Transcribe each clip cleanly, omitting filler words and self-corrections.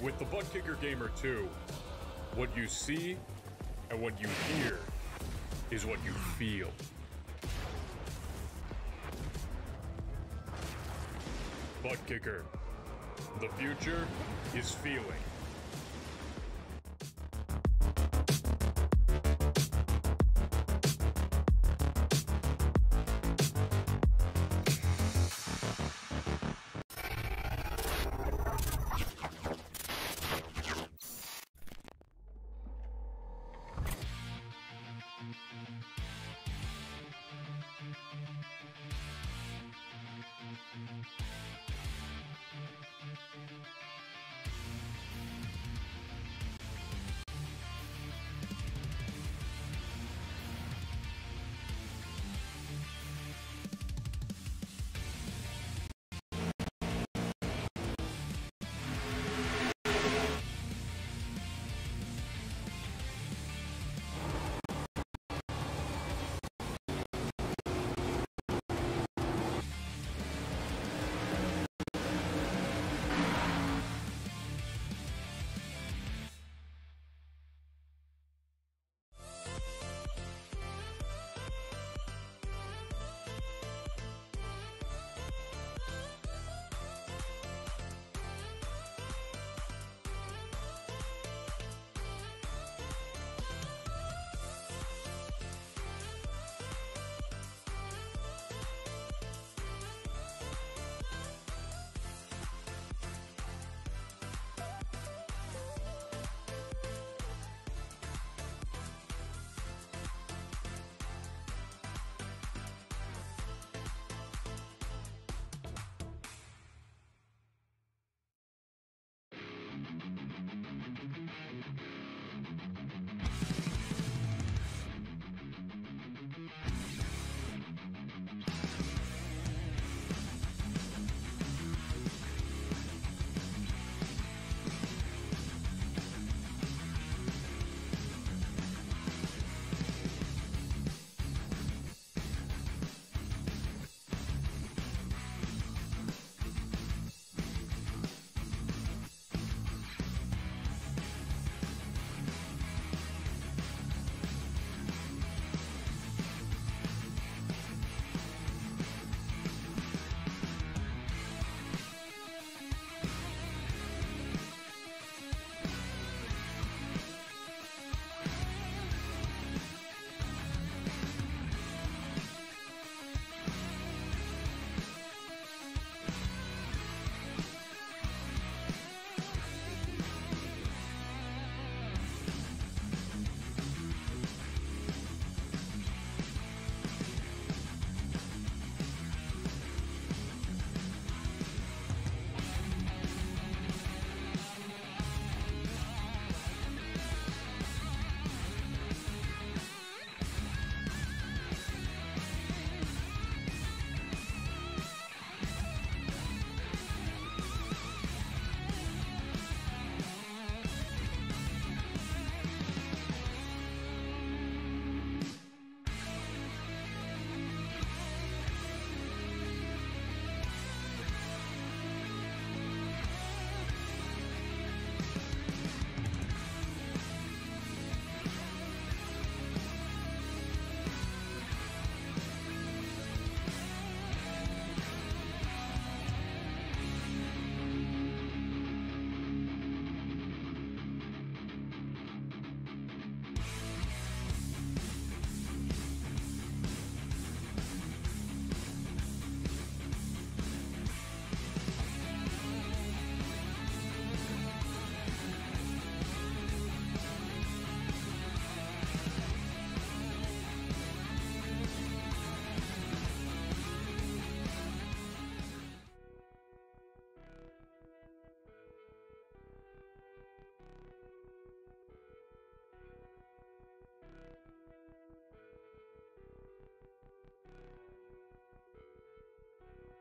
With the Butt Kicker Gamer 2, what you see and what you hear is what you feel. Butt Kicker. The future is feeling.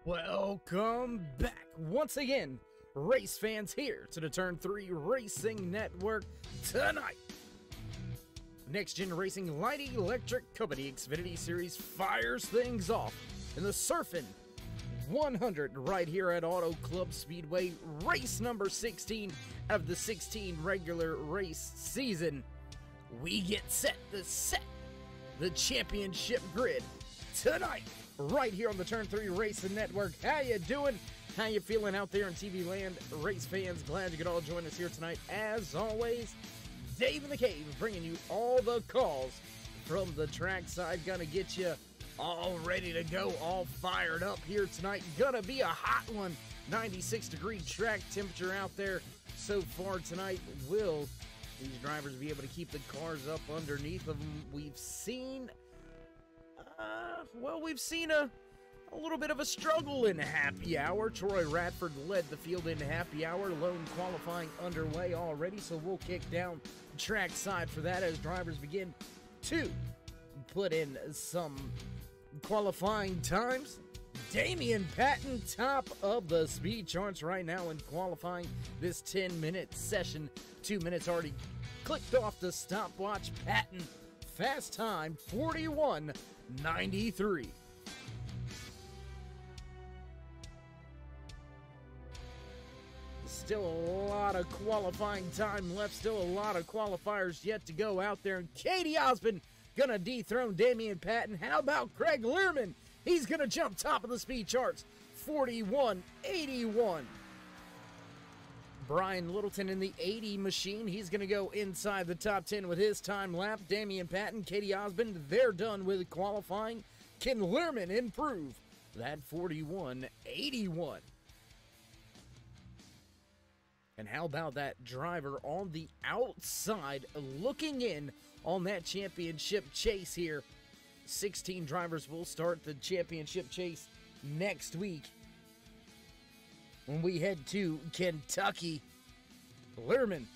Welcome back once again, race fans, here to the Turn 3 Racing Network tonight. Next Gen Racing L.E.C Company Xfinity Series fires things off in the Surfin 100 right here at Auto Club Speedway, race number 16 of the 16 regular race season. We get set to set the championship grid tonight right here on the Turn 3 Racing Network. How you doing? How you feeling out there in TV land? Race fans, glad you could all join us here tonight. As always, Dave in the Cave bringing you all the calls from the trackside. Gonna get you all ready to go, all fired up here tonight. Gonna be a hot one. 96-degree track temperature out there so far tonight. Will these drivers be able to keep the cars up underneath of them? We've seen, a little bit of a struggle in happy hour. Troy Radford led the field in happy hour. Lone qualifying underway already, so we'll kick down trackside for that as drivers begin to put in some qualifying times. Damian Patton, top of the speed charts right now in qualifying this 10-minute session. 2 minutes already clicked off the stopwatch. Patton, fast time, 41.93. Still a lot of qualifying time left. Still a lot of qualifiers yet to go out there. And Katie Osmond gonna dethrone Damian Patton. How about Craig Learman? He's gonna jump top of the speed charts, 41.81. Brian Littleton in the 80 machine. He's gonna go inside the top 10 with his time lap. Damian Patton, Katie Osmond, they're done with qualifying. Can Learman improve that 41.81? And how about that driver on the outside looking in on that championship chase here? 16 drivers will start the championship chase next week when we head to Kentucky. Learman,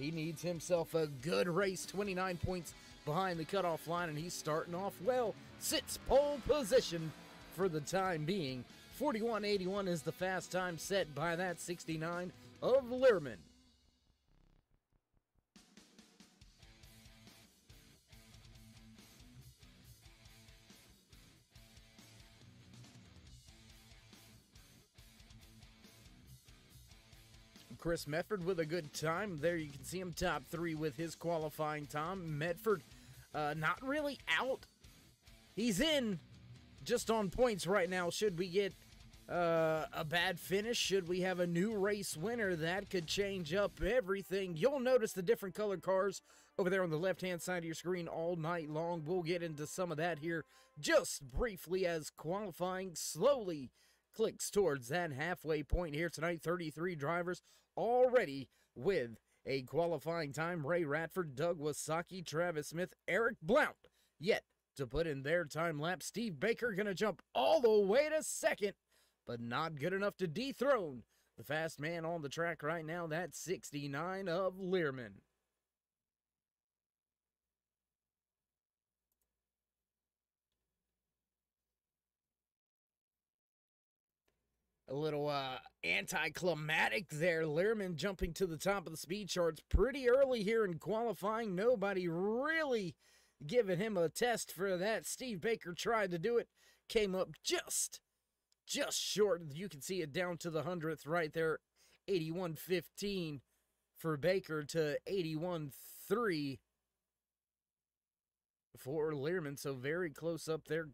he needs himself a good race, 29 points behind the cutoff line, and he's starting off well. Sits pole position for the time being. 41.81 is the fast time set by that 69 of Learman. Chris Medford with a good time. There you can see him top 3 with his qualifying time. Medford not really out. He's in just on points right now. Should we get a bad finish, should we have a new race winner, that could change up everything. You'll notice the different colored cars over there on the left-hand side of your screen all night long. We'll get into some of that here just briefly as qualifying slowly clicks towards that halfway point here tonight. 33 drivers already with a qualifying time. Ray Radford, Doug Wasaki, Travis Smith, Eric Blount yet to put in their time lap. Steve Baker gonna jump all the way to second, but not good enough to dethrone the fast man on the track right now. That's 69 of Learman. A little anticlimactic there. Learman jumping to the top of the speed charts pretty early here in qualifying. Nobody really giving him a test for that. Steve Baker tried to do it. Came up just short. You can see it down to the 100th right there. 81.15 for Baker to 81.3 for Learman. So very close up there.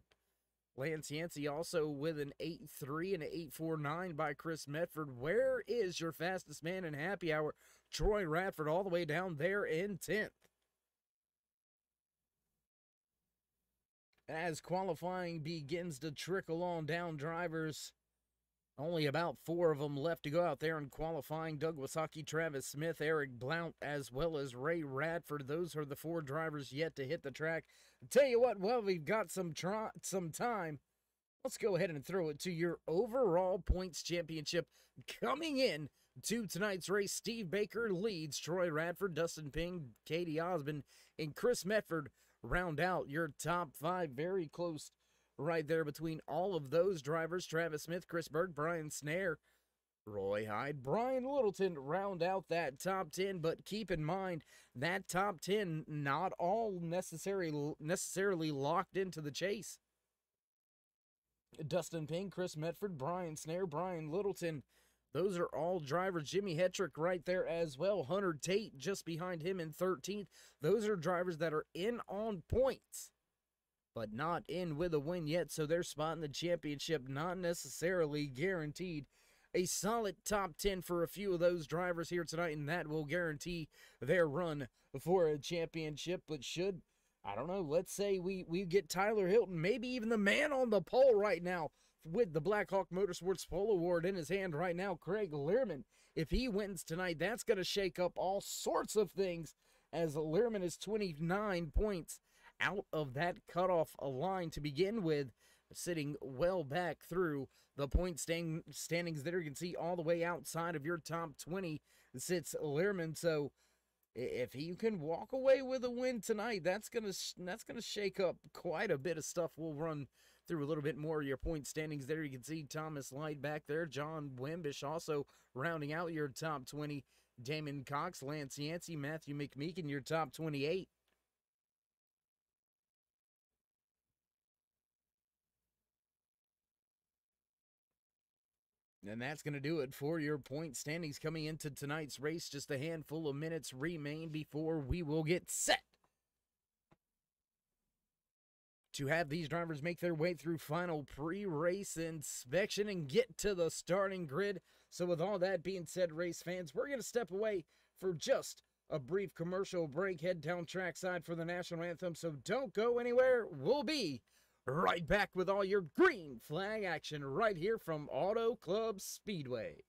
Lance Yancey also with an 8.3 and an 8.49 by Chris Medford. Where is your fastest man in happy hour? Troy Radford all the way down there in 10th. As qualifying begins to trickle on down, drivers, only about 4 of them left to go out there in qualifying. Doug Wasaki, Travis Smith, Eric Blount, as well as Ray Radford. Those are the 4 drivers yet to hit the track. I'll tell you what, well, we've got some time. Let's go ahead and throw it to your overall points championship. Coming in to tonight's race, Steve Baker leads. Troy Radford, Dustin Ping, Katie Osmond, and Chris Medford round out your top 5. Very close right there between all of those drivers. Travis Smith, Chris Berg, Brian Snare, Roy Hyde, Brian Littleton round out that top 10, but keep in mind that top 10 not all necessarily locked into the chase. Dustin Payne, Chris Medford, Brian Snare, Brian Littleton. Those are all drivers. Jimmy Hetrick right there as well. Hunter Tate just behind him in 13th. Those are drivers that are in on points, but not in with a win yet, so their spot in the championship not necessarily guaranteed. A solid top 10 for a few of those drivers here tonight, and that will guarantee their run for a championship. But should, I don't know, let's say we get Tyler Hilton, maybe even the man on the pole right now with the Blackhawk Motorsports Pole Award in his hand right now, Craig Learman. If he wins tonight, that's going to shake up all sorts of things, as Learman is 29 points out of that cutoff line to begin with, sitting well back through the point standings there. You can see all the way outside of your top 20 sits Learman. So if he can walk away with a win tonight, that's gonna shake up quite a bit of stuff. We'll run through a little bit more of your point standings there. You can see Thomas Light back there, John Wimbish also rounding out your top 20. Damon Cox, Lance Yancey, Matthew McMeekin, your top 28. And that's going to do it for your point standings coming into tonight's race. Just a handful of minutes remain before we will get set to have these drivers make their way through final pre-race inspection and get to the starting grid. So with all that being said, race fans, we're going to step away for just a brief commercial break, head down trackside for the national anthem. So don't go anywhere. We'll be right back with all your green flag action right here from Auto Club Speedway.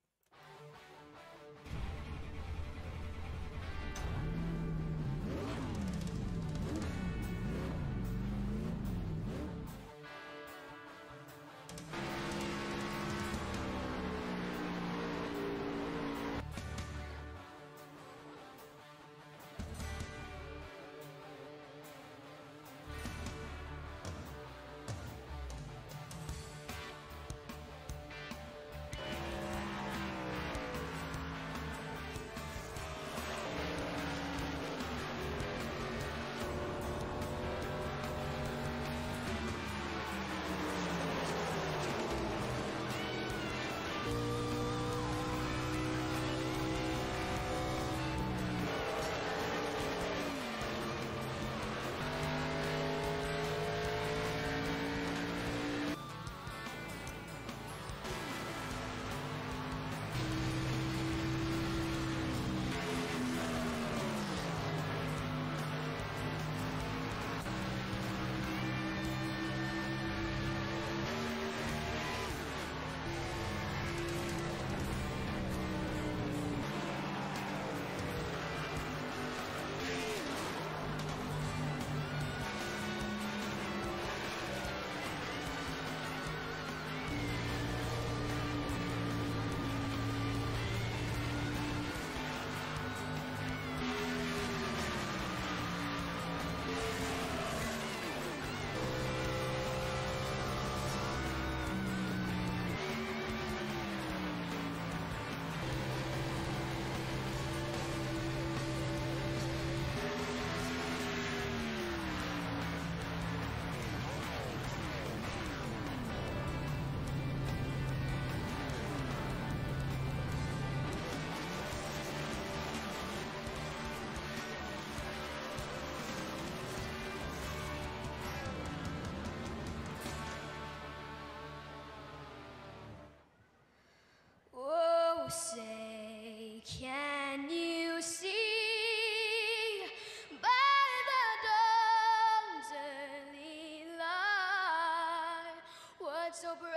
Say, can you see by the dawn's early light what so proudly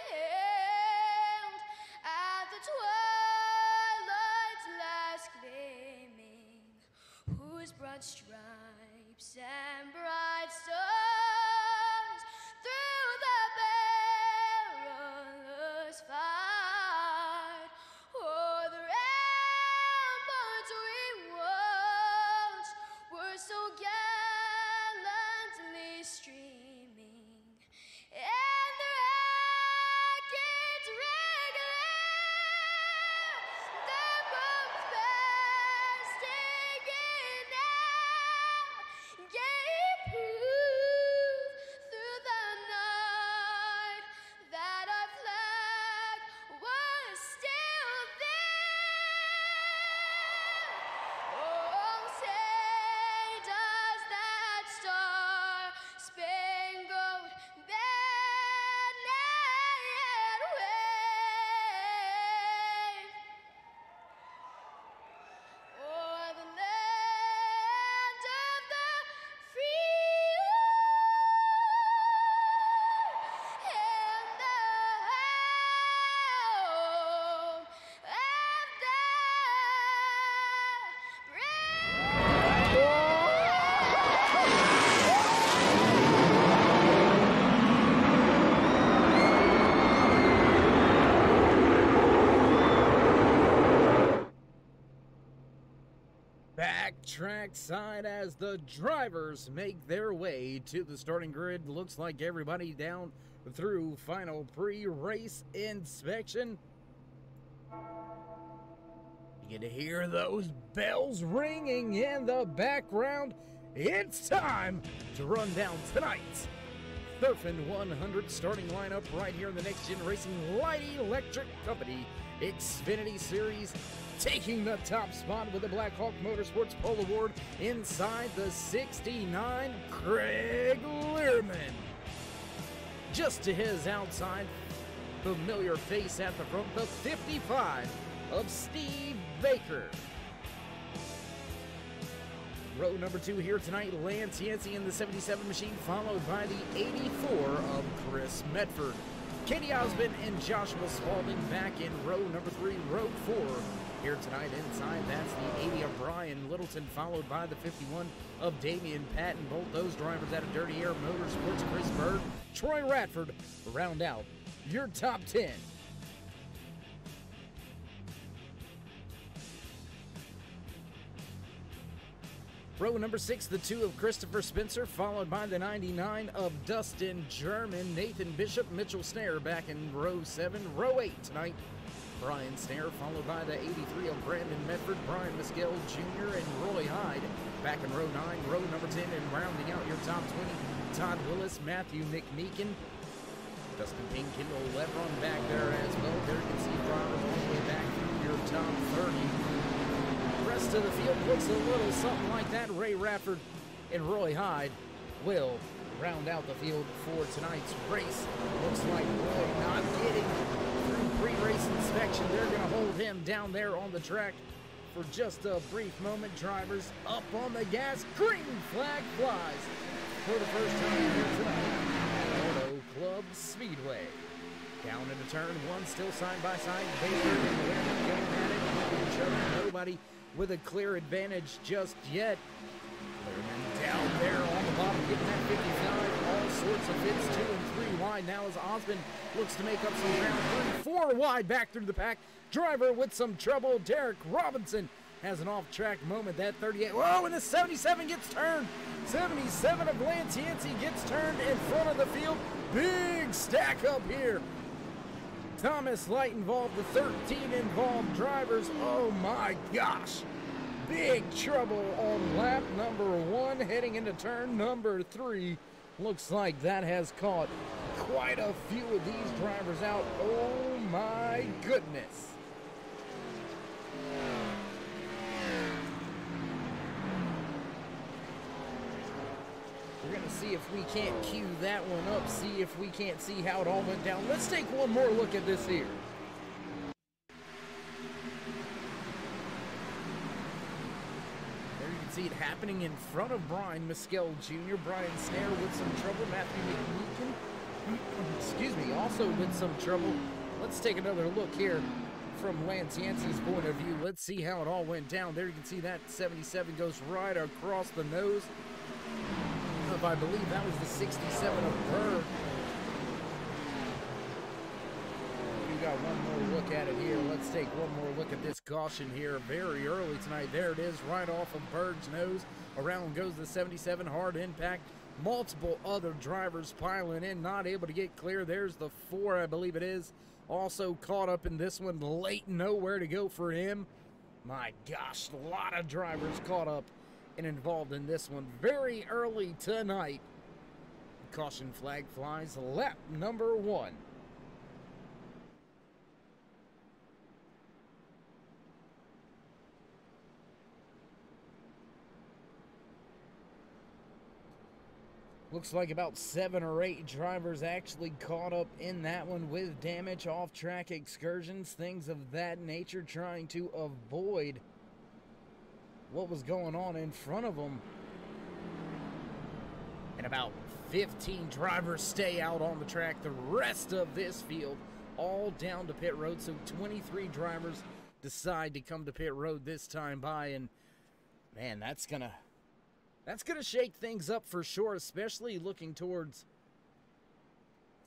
wailed at the twilight's last gleaming, whose broad stripes and bright stars through the perilous fight o'er the ramparts we watched were so gallantly streaming, and the rockets regular, the bombs bursting in air, gave backtrack side as the drivers make their way to the starting grid. Looks like everybody down through final pre-race inspection. You can hear those bells ringing in the background. It's time to run down tonight's Surfin 100 starting lineup right here in the Next Gen Racing Light Electric Company Xfinity Series. Taking the top spot with the Black Hawk Motorsports Pole Award inside the 69, Craig Learman. Just to his outside, familiar face at the front, the 55 of Steve Baker. Row number 2 here tonight, Lance Yancey in the 77 machine, followed by the 84 of Chris Medford. Katie Osmond and Joshua Spalding back in row number 3, row 4. Here tonight inside, that's the 80 of Brian Littleton, followed by the 51 of Damian Patton. Both those drivers out of Dirty Air Motorsports, Chris Bird, Troy Radford, round out your top 10. Row number 6, the 2 of Christopher Spencer, followed by the 99 of Dustin German, Nathan Bishop, Mitchell Snare back in row 7. Row 8 tonight, Brian Snare, followed by the 83 of Brandon Medford, Brian Mescal Jr., and Roy Hyde back in row 9. Row number 10, and rounding out your top 20, Todd Willis, Matthew McMeekin, Dustin Payne, Kendall Lebron back there as well. There you can see drivers all the way back through your top 30. Rest of the field looks a little something like that. Ray Rafford and Roy Hyde will round out the field for tonight's race. Looks like Roy not getting through pre-race inspection. They're going to hold him down there on the track for just a brief moment. Drivers up on the gas. Green flag flies for the first time here tonight at Auto Club Speedway. Down into turn 1, still side by side. Baker and Leonard going at it with each other. Nobody with a clear advantage just yet. Learman down there on the bottom, getting that 55. All sorts of fits, 2 and 3 wide now as Osmond looks to make up some ground. 4 wide back through the pack. Driver with some trouble. Derek Robinson has an off-track moment. That 38. Whoa, and the 77 gets turned. 77 of Lance Yancey gets turned in front of the field. Big stack up here. Thomas Light involved, the 13 involved drivers. Oh my gosh. Big trouble on lap number 1 heading into turn number 3. Looks like that has caught quite a few of these drivers out. Oh my goodness. We're going to see if we can't cue that one up, see if we can't see how it all went down. Let's take one more look at this here. There you can see it happening in front of Brian Mescal Jr. Brian Snare with some trouble. Matthew McMeekin, excuse me, also with some trouble. Let's take another look here from Lance Yancey's point of view. Let's see how it all went down. There you can see that 77 goes right across the nose. I believe that was the 67 of Bird. We got one more look at it here. Let's take one more look at this caution here very early tonight. There it is, right off of Bird's nose. Around goes the 77, hard impact. Multiple other drivers piling in, not able to get clear. There's the 4, I believe it is. Also caught up in this one late, nowhere to go for him. My gosh, a lot of drivers caught up and involved in this one very early tonight. Caution flag flies, lap number 1. Looks like about 7 or 8 drivers actually caught up in that one with damage, off-track excursions, things of that nature, trying to avoid what was going on in front of them. And about 15 drivers stay out on the track. The rest of this field all down to pit road. So 23 drivers decide to come to pit road this time by. And man, that's gonna shake things up for sure, especially looking towards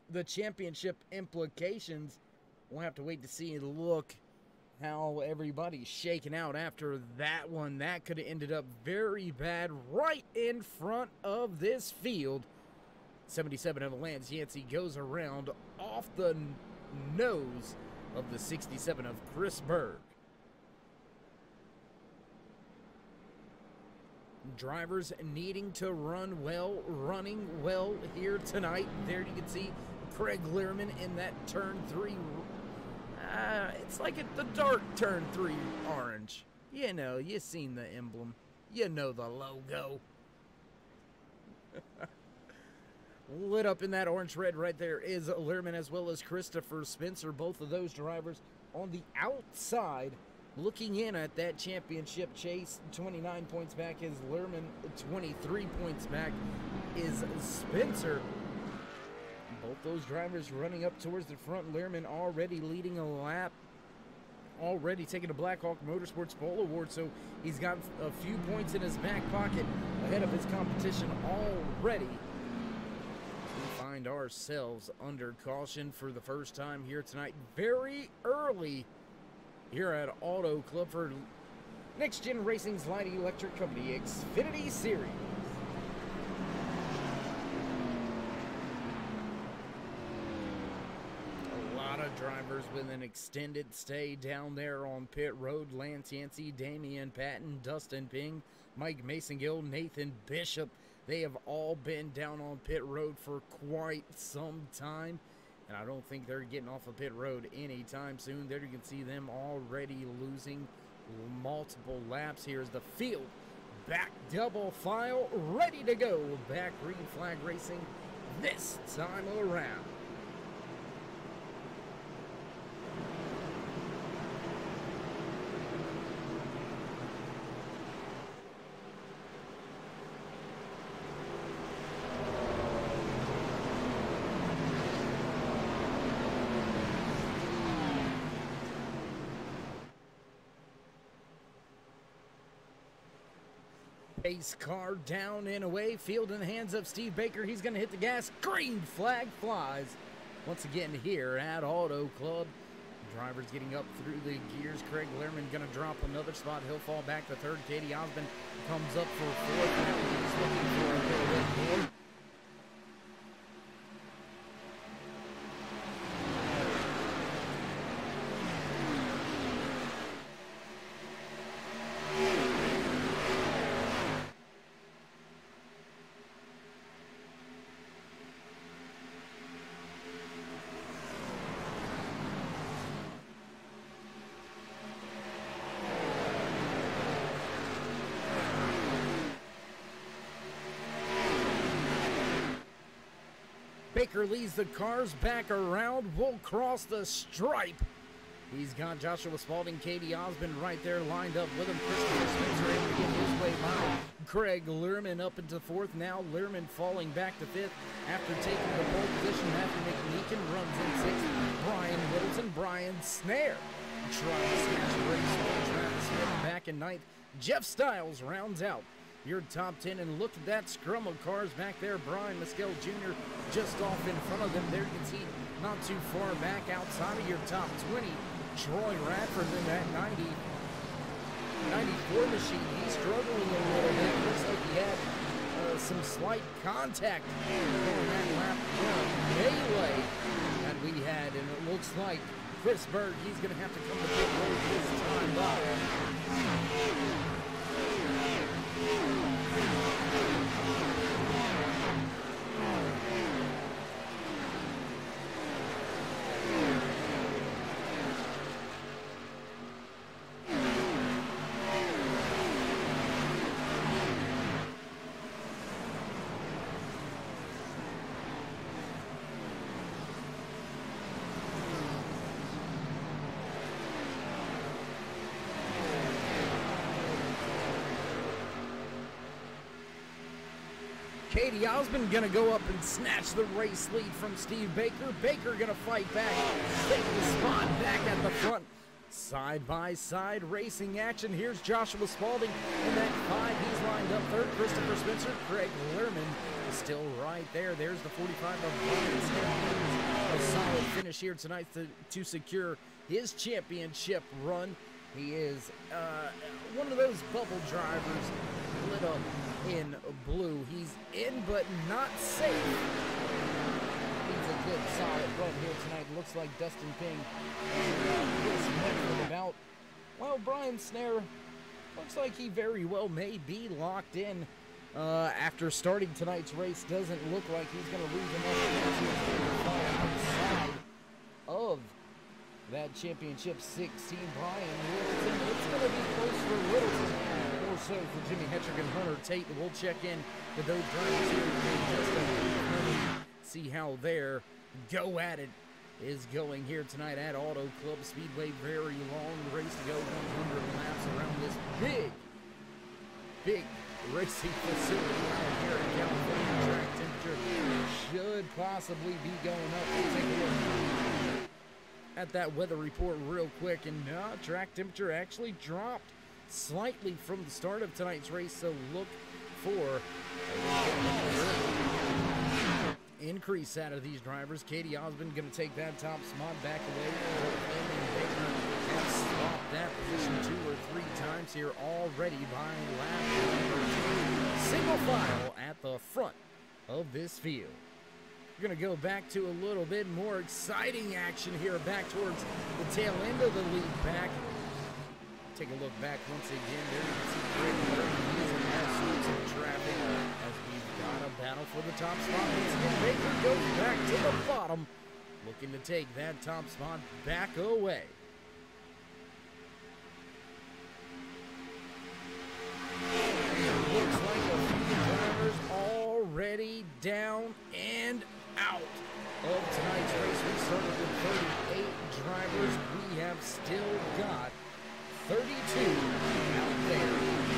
the championship implications. We'll have to wait to see and look how everybody's shaking out after that one. That could have ended up very bad right in front of this field. 77 of Lance Yancey goes around off the nose of the 67 of Chris Berg. Drivers needing to run well, running well here tonight. There you can see Craig Learman in that turn 3. It's like the dark turn 3 orange. You know, you seen the emblem. You know the logo. Lit up in that orange-red right there is Learman as well as Christopher Spencer. Both of those drivers on the outside looking in at that championship chase. 29 points back is Learman. 23 points back is Spencer. Both those drivers running up towards the front. Learman already leading a lap. Already taking a Blackhawk Motorsports Pole Award, so he's got a few points in his back pocket ahead of his competition already. We find ourselves under caution for the first time here tonight, very early here at Auto Club for Next Gen Racing's light electric company, Xfinity Series. A lot of drivers with an extended stay down there on pit road. Lance Yancey, Damian Patton, Dustin Ping, Mike Mason-Gill, Nathan Bishop. They have all been down on pit road for quite some time. And I don't think they're getting off of pit road anytime soon. There you can see them already losing multiple laps. Here's the field. Back double file, ready to go. Back green flag racing this time around. Pace car down and away. Field in the hands of Steve Baker. He's going to hit the gas. Green flag flies. Once again here at Auto Club. Drivers getting up through the gears. Craig Learman going to drop another spot. He'll fall back to third. Katie Osmond comes up for fourth. Now he's looking for a little bit more. Baker leads the cars back around. We'll cross the stripe. He's got Joshua Spalding, Katie Osmond right there lined up with him. Christopher Spencer able to get his way by. Craig Learman up into fourth. Now Learman falling back to fifth after taking the pole position. Matthew McMeekin runs in sixth. Brian Middleton, Brian Snare trying to snatch a race. Travis Smith back in ninth. Jeff Stiles rounds out your top 10, and look at that scrum of cars back there. Brian Mescal Jr. just off in front of them. There you can see not too far back outside of your top 20. Troy Radford in that 94 machine. He's struggling a little bit. Looks like he had some slight contact on that lap one melee that we had, and it looks like Chris Berg, he's going to have to come to pit road this time by. Katie Osmond going to go up and snatch the race lead from Steve Baker. Baker going to fight back, take the spot back at the front. Side-by-side racing action. Here's Joshua Spalding in that 5. He's lined up third. Christopher Spencer, Craig Learman is still right there. There's the 45 of Brian Smith. A solid finish here tonight to secure his championship run. He is one of those bubble drivers lit up in blue. He's in but not safe. He's a good solid run here tonight. Looks like Dustin Ping is Medford about. Well, Brian Snare looks like he very well may be locked in after starting tonight's race. Doesn't look like he's going to lose enough to fall outside of that championship 16. Brian Littleton, it's going to be close for Littleton, more so for Jimmy Hetrick and Hunter Tate. We'll check in with those drivers here in just a minute, see how their go at it is going here tonight at Auto Club Speedway. Very long race to go, 100 laps around this big racing facility out here in California. Track temperature should possibly be going up. We'll take a look at that weather report real quick, and track temperature actually dropped slightly from the start of tonight's race, so look for increase out of these drivers. Katie Osmond going to take that top spot back away. And Baker have swapped that position 2 or 3 times here already by lap number 2. Single file at the front of this field. We're going to go back to a little bit more exciting action here, back towards the tail end of the lead pack. Take a look back once again. There you can see Greg Murray using all sorts of traffic as we've got a battle for the top spot. Once again, Baker goes back to the bottom, looking to take that top spot back away. Looks like a few drivers already down and out of tonight's race. We started with 38 drivers. We have still got 32 out there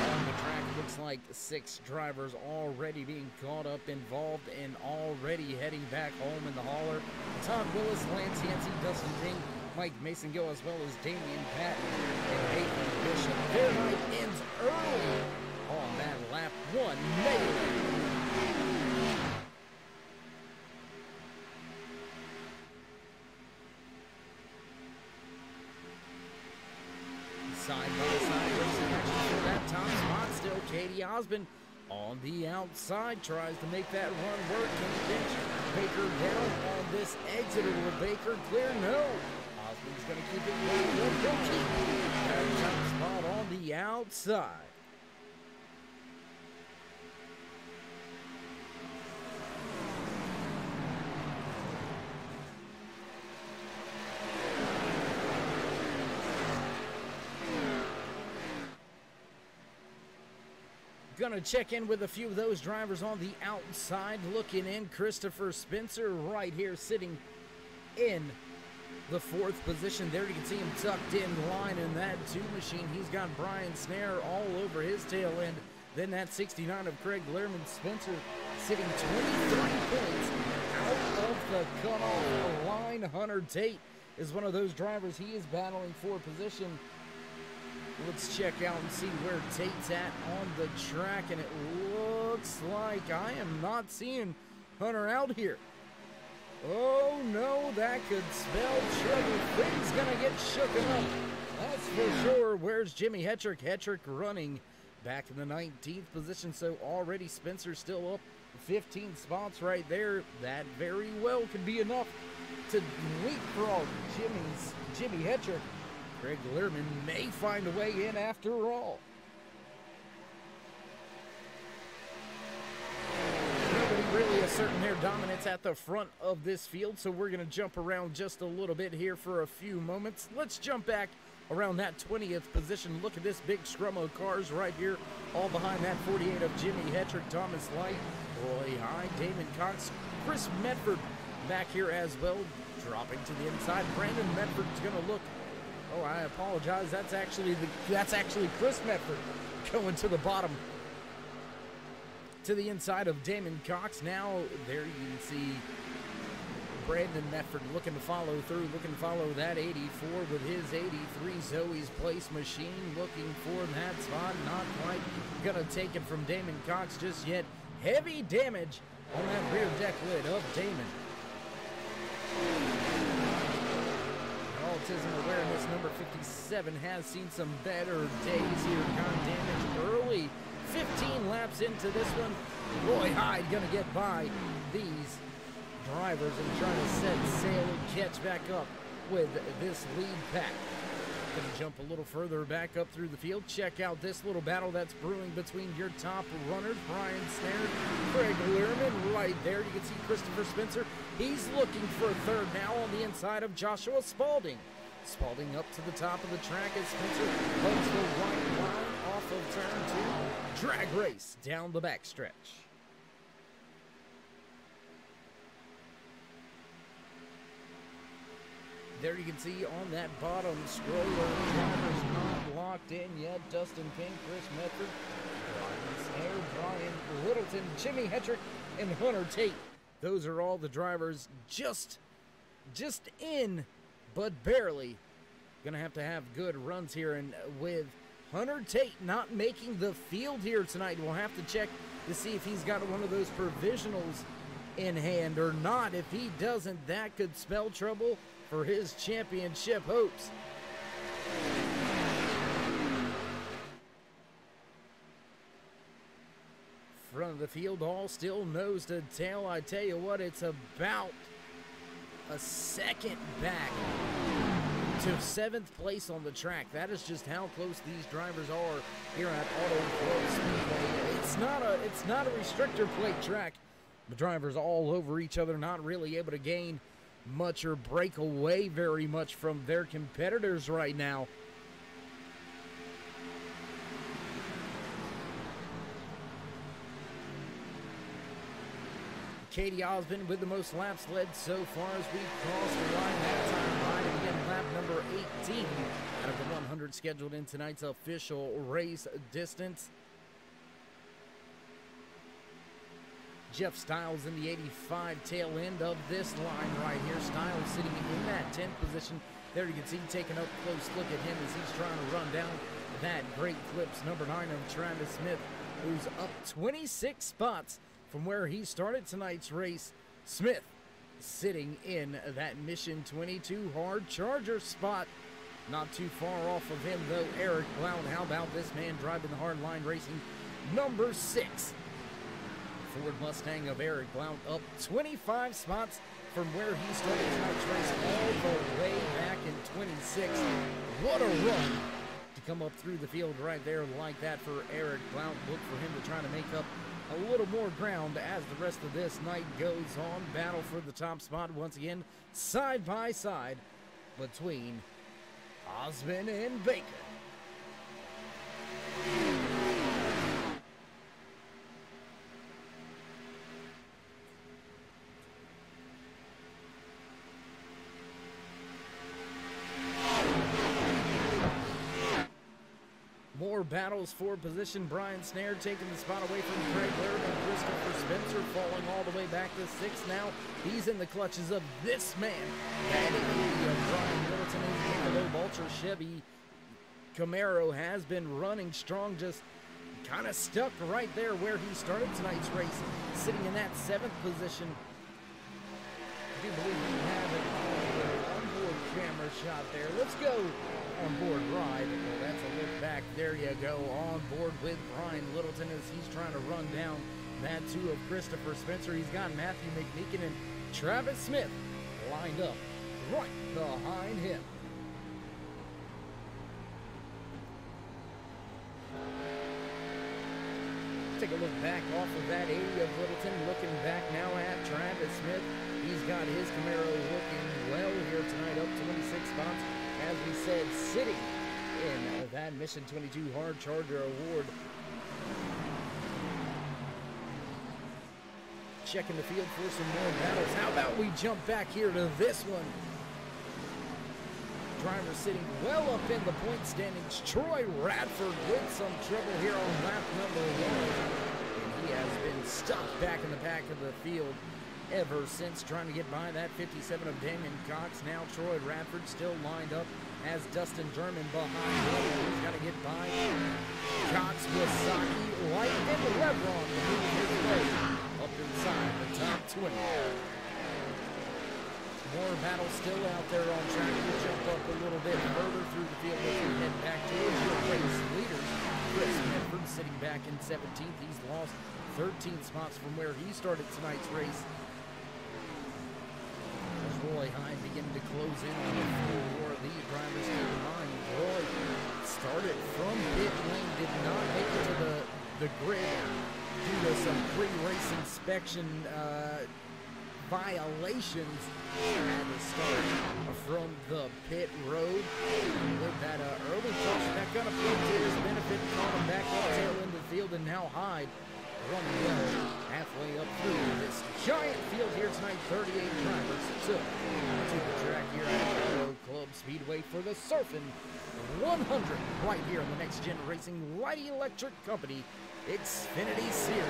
on the track. Looks like 6 drivers already being caught up, involved, and already heading back home in the hauler. Todd Willis, Lance Yancey, Dustin Ping, Mike Mason go, as well as Damian Patton and Hayden Bishop. Their night ends early on that lap 1 melee. Side-by-side racing action for that top spot. Still Katie Osmond on the outside, tries to make that run work. Can he bench Baker down on this exit, or will Baker clear? No. Osmond's going to keep it going. He'll keep that top spot on the outside. Gonna check in with a few of those drivers on the outside. Looking in, Christopher Spencer right here sitting in the 4th position. There you can see him tucked in line in that 2 machine. He's got Brian Snare all over his tail end. Then that 69 of Craig Lehrman. Spencer sitting 23 points out of the cutoff line. Hunter Tate is one of those drivers. He is battling for position. Let's check out and see where Tate's at on the track, and it looks like I am not seeing Hunter out here. Oh no, that could spell trouble. Things gonna get shooken up, that's for sure. Where's Jimmy Hetrick? Hetrick running back in the 19th position, so already Spencer still up 15 spots right there. That very well could be enough to leapfrog Jimmy Hetrick. Craig Lehrman may find a way in after all. Nobody really asserting their dominance at the front of this field, so we're going to jump around just a little bit here for a few moments. Let's jump back around that 20th position. Look at this big scrum of cars right here, all behind that 48 of Jimmy Hetrick, Thomas Light, Roy High, Damon Cox, Chris Medford back here as well, dropping to the inside. Brandon Medford's going to look. Oh, I apologize. That's actually Chris Medford going to the bottom, to the inside of Damon Cox. Now there you can see Brandon Medford looking to follow through, looking to follow that 84 with his 83 Zoe's Place machine, looking for that spot. Not quite gonna take it from Damon Cox just yet. Heavy damage on that rear deck lid of Damon. I'll autism awareness. Number 57 has seen some better days here. Got damage early. 15 laps into this one. Roy Hyde gonna get by these drivers and trying to set sail and catch back up with this lead pack. Gonna jump a little further back up through the field. Check out this little battle that's brewing between your top runners. Brian Snare, Craig Learman right there. You can see Christopher Spencer. He's looking for third now on the inside of Joshua Spalding. Spalding up to the top of the track as Spencer hugs the right line off of turn 2. Drag race down the backstretch. There you can see on that bottom scroller, drivers not locked in yet. Dustin Pink, Chris Medford, Brian Snare, Brian Littleton, Jimmy Hetrick, and Hunter Tate. Those are all the drivers just in, but barely. Gonna have to have good runs here, and with Hunter Tate not making the field here tonight, we'll have to check to see if he's got one of those provisionals in hand or not. If he doesn't, that could spell trouble for his championship hopes. Front of the field, all still nose to tail. I tell you what, it's about a second back to 7th place on the track. That is just how close these drivers are here at Auto Club Speedway. It's not a restrictor plate track. The drivers all over each other, not really able to gain much or break away very much from their competitors right now. Katie Osmond with the most laps led so far as we cross the line. That time line, and again, lap number 18 out of the 100 scheduled in tonight's official race distance. Jeff Stiles in the 85 tail end of this line right here. Stiles sitting in that 10th position. There you can see taking up a close look at him as he's trying to run down that great clips number 9 of Travis Smith, who's up 26 spots from where he started tonight's race. Smith sitting in that Mission 22 hard charger spot. Not too far off of him though, Eric Blount. How about this man driving the hard line racing number 6? Ford Mustang of Eric Blount up 25 spots from where he started tonight's race all the way back in 26. What a run to come up through the field right there like that for Eric Blount. Look for him to try to make up a little more ground as the rest of this night goes on. Battle for the top spot once again, side by side between Osmond and Baker. More battles for position. Brian Snare taking the spot away from Craig Laird, and Christopher Spencer falling all the way back to 6th now. He's in the clutches of this man. And Brian Littleton in the low Vulture Chevy Camaro has been running strong, just kind of stuck right there where he started tonight's race, sitting in that 7th position. I do believe we have an onboard camera shot there. Let's go onboard ride. Well, that's a look back. There you go, on board with Brian Littleton as he's trying to run down that 2 of Christopher Spencer. He's got Matthew McMeekin and Travis Smith lined up right behind him. Take a look back off of that 80 of Littleton, looking back now at Travis Smith. He's got his Camaro looking well here tonight, up 26 spots. As we said, sitting in that Mission 22 Hard Charger Award. Checking the field for some more battles. How about we jump back here to this one? Driver sitting well up in the point standings. Troy Radford with some trouble here on lap number 1. And he has been stuck back in the back of the field ever since, trying to get by that 57 of Damon Cox. Now Troy Radford still lined up as Dustin German behind him. He's got to get by Cox, Wasaki, Light, and Lebron to move his way up inside the top 20. More battles still out there on track. We'll jump up a little bit further through the field as we head back towards your race leaders. Chris Medford sitting back in 17th. He's lost 13 spots from where he started tonight's race. As Roy Hyde beginning to close in on the four lead drivers. Keep in mind, Roy started from pit lane, did not make it to the grid due to some pre-race inspection violations at the start from the pit road. With that early caution, that gonna prove to his benefit, caught him back up tail end of the field, and now Hyde running well halfway up through this giant field here tonight. 38 drivers took to the track here at Auto Club Speedway for the Surfin 100 right here in the Next Gen Racing Light Electric Company Xfinity Series.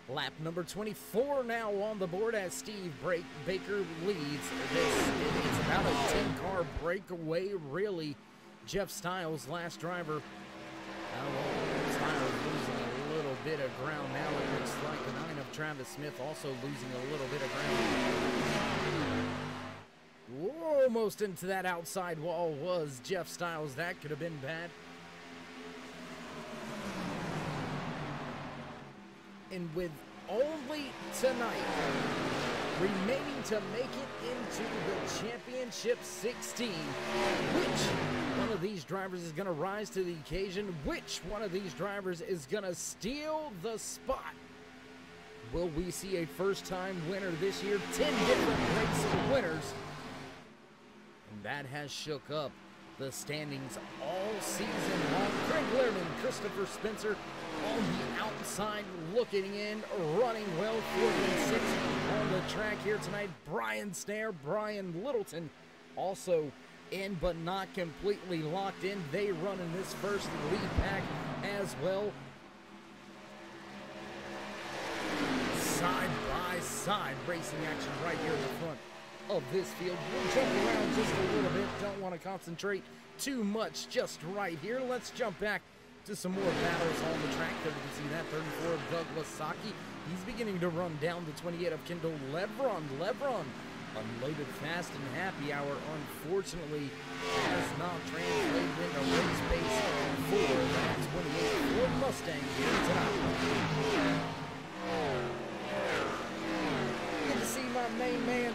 Lap number 24 now on the board as Steve Baker leads this. It's about a 10-car breakaway, really. Jeff Styles, last driver. Styles losing a little bit of ground now. It looks like the 9 of Travis Smith also losing a little bit of ground. Almost into that outside wall was Jeff Styles. That could have been bad. And with only tonight remaining to make it into the championship 16, which one of these drivers is going to rise to the occasion? Which one of these drivers is going to steal the spot? Will we see a first-time winner this year? 10 different race winners. And that has shook up the standings all season long. Craig Lehrman, Christopher Spencer on the outside looking in, running well, 46 on the track here tonight. Brian Snare, Brian Littleton also in but not completely locked in. They run in this first lead pack as well. Side by side racing action right here in the front of this field. We'll jump around just a little bit. Don't want to concentrate too much just right here. Let's jump back to some more battles on the track. There you can see that 34 of Douglas Saki. He's beginning to run down the 28 of Kendall Lebron. Lebron unloaded fast and happy hour. Unfortunately, has not translated into race pace for that 28 Ford Mustang here tonight. Good to see my main man,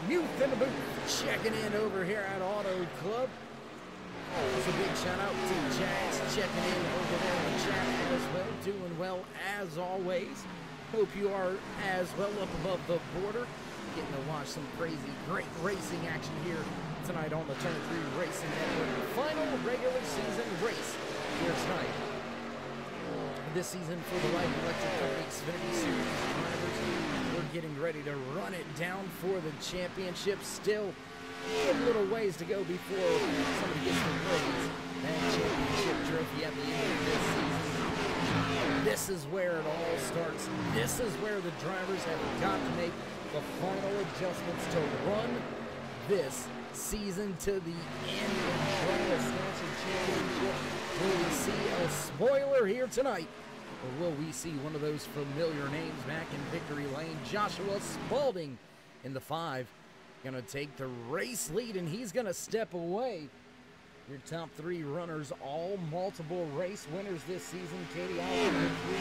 Youth in the booth, checking in over here at Auto Club. Also, big shout out to Jazz checking in over there in the chat as well. Doing well as always. Hope you are as well up above the border. Getting to watch some crazy, great racing action here tonight on the Turn 3 Racing Network. Final regular season race here tonight. This season for the Light Electric Company Xfinity Series drivers. We're getting ready to run it down for the championship. Still a little ways to go before somebody gets to raise that championship trophy at the end of this season. This is where it all starts. This is where the drivers have got to make the final adjustments to run this season to the end and try to snatch a championship. Will we see a spoiler here tonight? Or will we see one of those familiar names back in victory lane? Joshua Spalding in the 5. Gonna take the race lead, and he's gonna step away. Your top 3 runners, all multiple race winners this season. Katie Allen with 3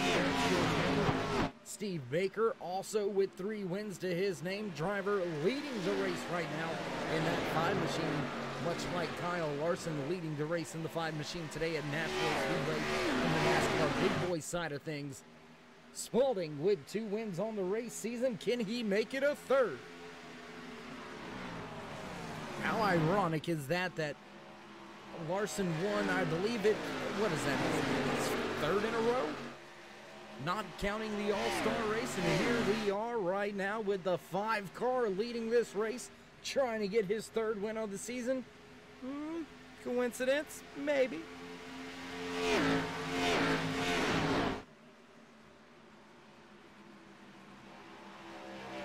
wins. Steve Baker also with 3 wins to his name. Driver leading the race right now in that 5 machine, much like Kyle Larson leading the race in the 5 machine today at Nashville Speedway on the NASCAR Big Boy side of things. Spalding with 2 wins on the race season. Can he make it a 3rd? How ironic is that Larson won, I believe it, what is that, his 3rd in a row? Not counting the All-Star race, and here we are right now with the 5 car leading this race, trying to get his 3rd win of the season. Coincidence? Maybe.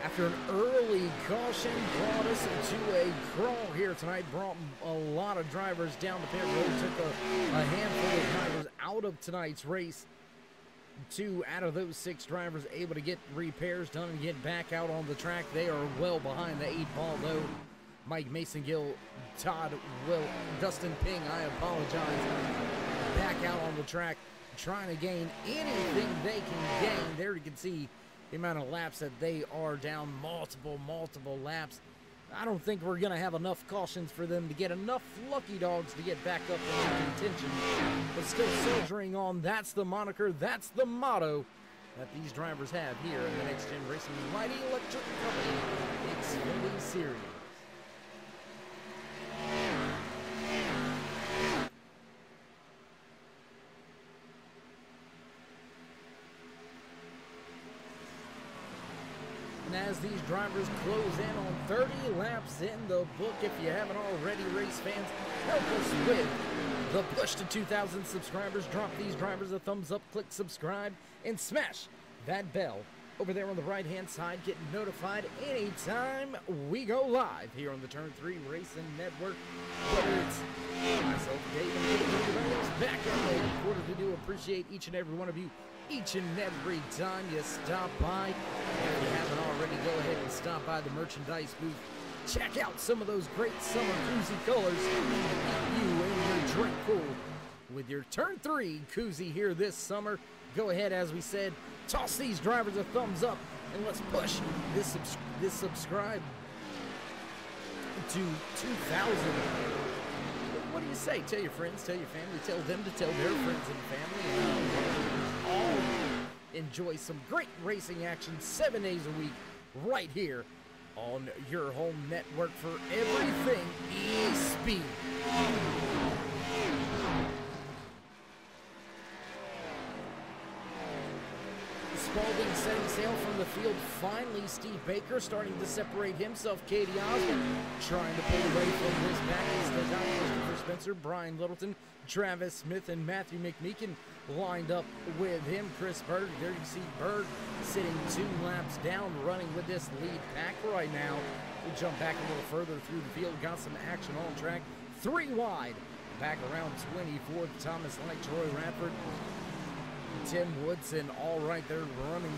after an early caution brought us to a crawl here tonight. Brought a lot of drivers down the pit road. Took a handful of drivers out of tonight's race. 2 out of those 6 drivers able to get repairs done and get back out on the track. They are well behind the 8 ball though. Mike Mason-Gill, Todd Will, Dustin Ping, I apologize. Back out on the track, trying to gain anything they can gain. There you can see the amount of laps that they are down, multiple laps. I don't think we're going to have enough cautions for them to get enough lucky dogs to get back up in contention. But still soldiering on, that's the moniker, that's the motto that these drivers have here in the Next Gen Racing Mighty Electric Company Xfinity Series. And as these drivers close in on 30 laps in the book, if you haven't already, race fans, help us with the push to 2,000 subscribers. Drop these drivers a thumbs up, click subscribe, and smash that bell over there on the right-hand side. Get notified anytime we go live here on the Turn 3 Racing Network. Whether it's myself, Dave, and everybody else back in the quarter, we do appreciate each and every one of you. Each and every time you stop by. If you haven't already, go ahead and stop by the merchandise booth. Check out some of those great summer koozie colors. Keep you and your drink cool with your Turn 3 koozie here this summer. Go ahead, as we said, toss these drivers a thumbs up, and let's push this subscribe to 2,000. What do you say? Tell your friends, tell your family, tell them to tell their friends and family. All enjoy some great racing action 7 days a week right here on your home network for everything e-speed. Spalding setting sail from the field. Finally, Steve Baker starting to separate himself. Katie Osmond trying to pull away from this back. Christopher Spencer, Brian Littleton, Travis Smith, and Matthew McMeekin lined up with him. Chris Berg, there you see Berg sitting 2 laps down, running with this lead pack right now. We'll jump back a little further through the field. Got some action on track. 3 wide. Back around 24th, Thomas Light, Troy Radford, Tim Woodson, all right there, running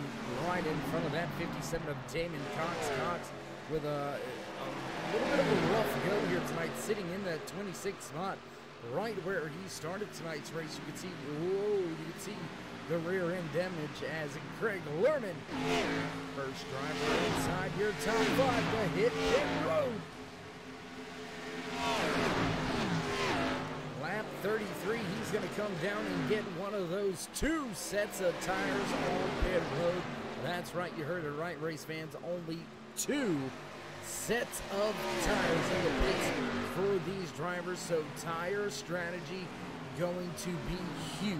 right in front of that 57 of Damon Cox. Cox with a little bit of a rough go here tonight, sitting in that 26th spot, right where he started tonight's race. You can see, you can see the rear end damage as Craig Lerman, first driver inside your top 5 to hit pit road. Lap 33, he's going to come down and get one of those 2 sets of tires on pit road. That's right, you heard it right, race fans. Only 2 sets of tires in the pits for these drivers, so tire strategy going to be huge.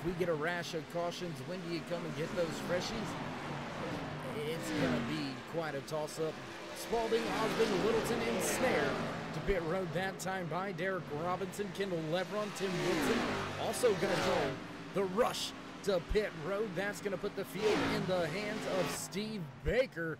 If we get a rash of cautions, when do you come and get those freshies? It's going to be quite a toss-up. Spalding, Osmond, Littleton, and Snare to pit road that time by Derek Robinson, Kendall Levron, Tim Woodson. Also going to join the rush to pit road. That's going to put the field in the hands of Steve Baker.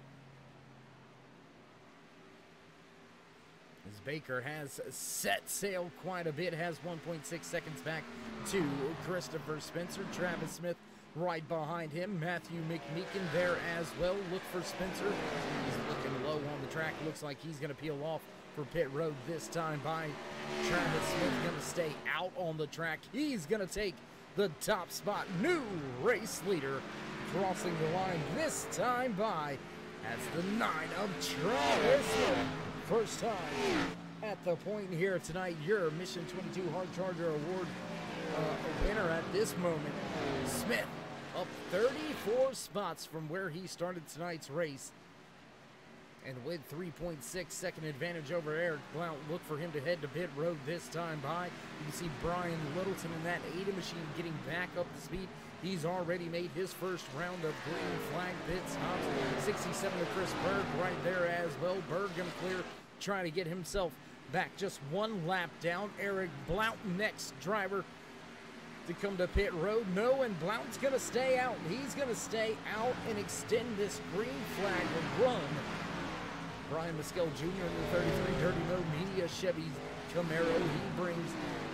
As Baker has set sail quite a bit, has 1.6 seconds back to Christopher Spencer. Travis Smith right behind him. Matthew McMeekin there as well. Look for Spencer. He's looking low on the track. Looks like he's going to peel off for pit road this time by Travis Smith. Going to stay out on the track. He's going to take the top spot. New race leader crossing the line this time by, that's the 9 of Travis Smith. First time at the point here tonight. Your Mission 22 Hard Charger Award winner at this moment. Smith up 34 spots from where he started tonight's race. And with 3.6 second advantage over Eric Blount, look for him to head to pit road this time by. You can see Brian Littleton in that Ada machine getting back up to speed. He's already made his first round of green flag pit stops. 67 to Chris Berg right there as well. Berg going to clear, trying to get himself back just 1 lap down. Eric Blount, next driver to come to pit road. No, and Blount's going to stay out. He's going to stay out and extend this green flag run. Brian Mescal Jr. in the 33 Dirty Mo Media Chevy Camaro. He brings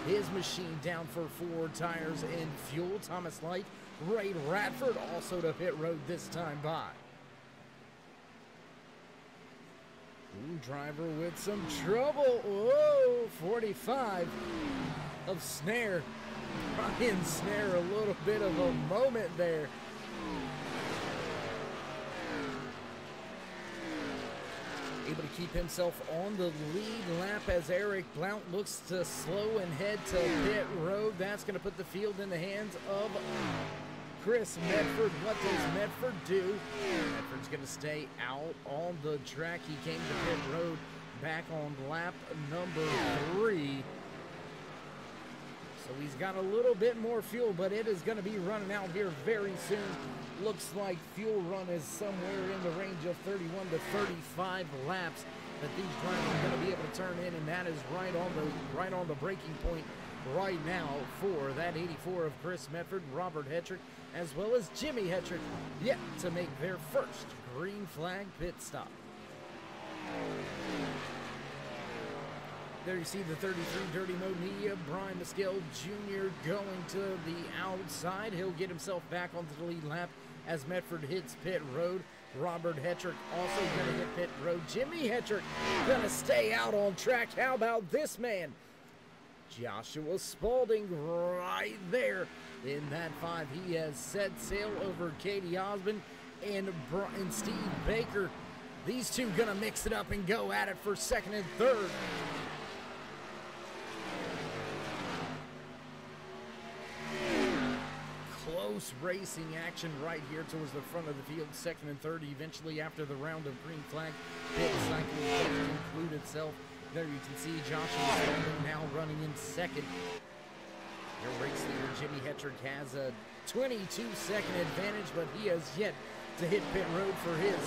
his machine down for 4 tires and fuel. Thomas Light, Ray Radford also to pit road this time by. Ooh, driver with some trouble. Whoa, 45 of Snare. Brian Snare, a little bit of a moment there. Able to keep himself on the lead lap as Eric Blount looks to slow and head to pit road. That's going to put the field in the hands of Chris Medford. What does Medford do? Medford's going to stay out on the track. He came to pit road back on lap number 3. So he's got a little bit more fuel, but it is going to be running out here very soon. Looks like fuel run is somewhere in the range of 31 to 35 laps that these drivers are going to be able to turn in, and that is right on the breaking point right now for that 84 of Chris Medford, Robert Hetrick, as well as Jimmy Hetrick, yet to make their first green flag pit stop. There you see the 33 Dirty Mo Media, Brian Mescal Jr. going to the outside. He'll get himself back onto the lead lap as Medford hits pit road. Robert Hetrick also going to hit pit road. Jimmy Hetrick going to stay out on track. How about this man? Joshua Spalding right there in that 5. He has set sail over Katie Osmond and Steve Baker. These two going to mix it up and go at it for second and third. Close racing action right here towards the front of the field. Second and third eventually after the round of green flag pit cycle will conclude itself. There you can see Joshua Spalding now running in second. Your race leader Jimmy Hetrick has a 22-second advantage, but he has yet to hit pit road for his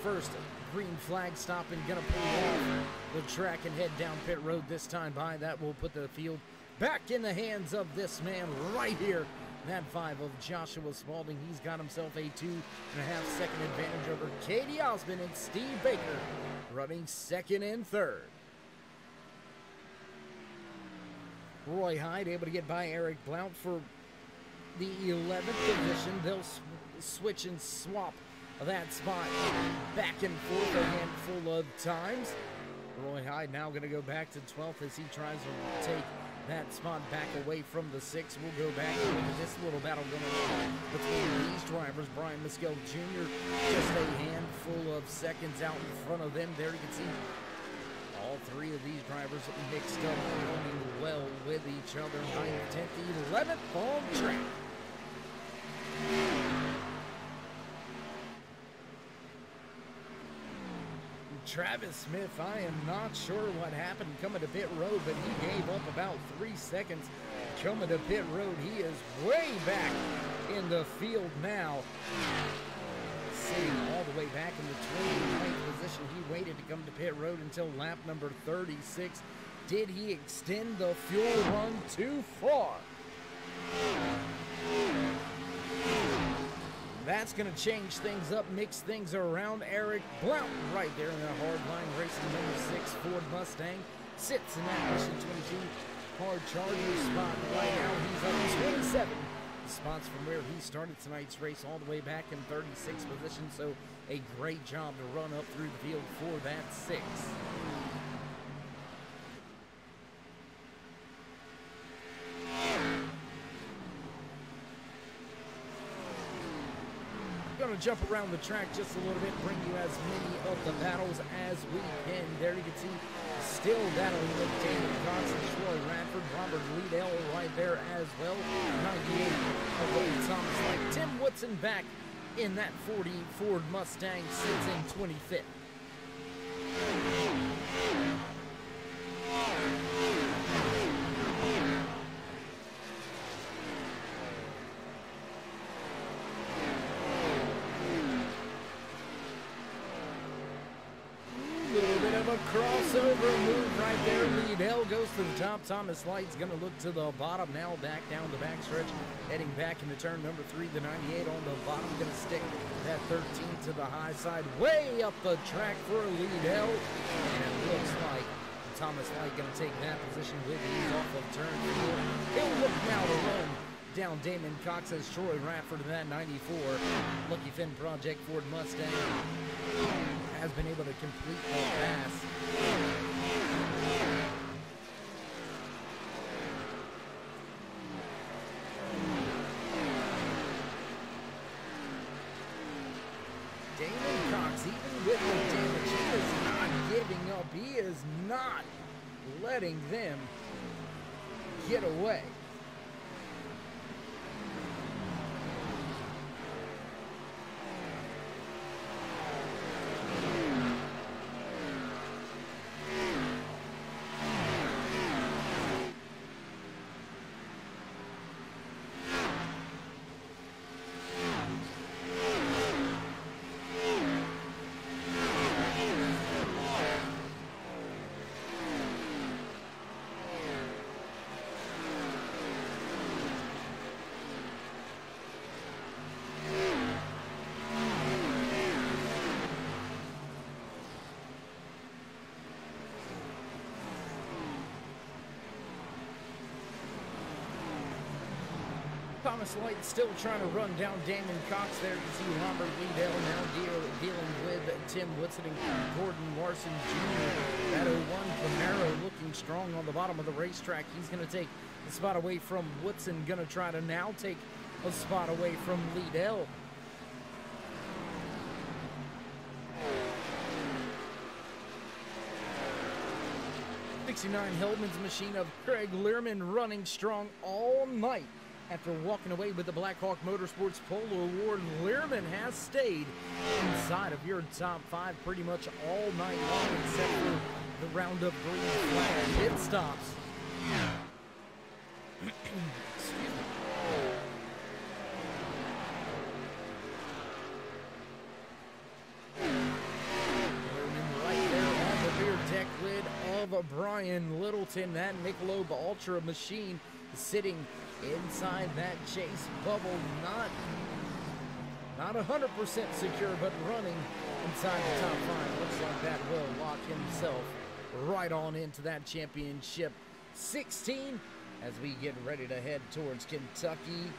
first green flag stop and gonna pull off the track and head down pit road this time by. That will put the field back in the hands of this man right here. That 5 of Joshua Spalding. He's got himself a 2.5-second advantage over Katie Osmond and Steve Baker running second and third. Roy Hyde able to get by Eric Blount for the 11th position. They'll switch and swap that spot back and forth a handful of times. Roy Hyde now going to go back to 12th as he tries to take that spot back away from the 6. We'll go back into this little battle going on between these drivers. Brian Mescal Jr. just a handful of seconds out in front of them. There you can see all 3 of these drivers mixed up, running well with each other. 9th, 10th, 11th on track. Travis Smith, I am not sure what happened coming to pit road, but he gave up about 3 seconds coming to pit road. He is way back in the field now. Sitting all the way back in the 29th position. He waited to come to pit road until lap number 36. Did he extend the fuel run too far? That's going to change things up, mix things around. Eric Blount right there in the hardline racing number 6 Ford Mustang. Sits in that mission 22 hard charger spot right now. He's up 27 spots from where he started tonight's race all the way back in 36th position. So a great job to run up through the field for that 6. Going to jump around the track just a little bit, bring you as many of the battles as we can. There you can see still battling with Daniel Johnson, Troy Radford, Robert Liddell right there as well. 98 of Willie Thomas, like Tim Woodson back in that 40 Ford Mustang, sits in 25th. a crossover move right there. Liddell goes to the top. Thomas Light's going to look to the bottom now, back down the backstretch, heading back into turn number 3. The 98 on the bottom, going to stick that 13 to the high side, way up the track for Liddell. And it looks like Thomas Light going to take that position with ease off of turn 4. He'll look now to run down Damon Cox as Troy Radford in that 94. Lucky Finn Project Ford Mustang has been able to complete the pass. Damon Cox, even with the damage, he is not giving up. He is not letting them get away. Thomas Light still trying to run down Damon Cox there. You see Robert Liddell now dealing with Tim Woodson and Gordon Larson Jr. That 01 Camaro looking strong on the bottom of the racetrack. He's going to take the spot away from Woodson. Going to try to now take a spot away from Liddell. '69 Hellman's machine of Craig Learman running strong all night. After walking away with the Blackhawk Motorsports Polo Award, Learman has stayed inside of your top 5 pretty much all night long, except for the round of green flag pit stops. Excuse me. Learman right there on the rear deck lid of Brian Littleton. That Michelob Ultra machine sitting inside that chase bubble, not 100% secure, but running inside the top 5. Looks like that will lock himself right on into that championship 16 as we get ready to head towards Kentucky,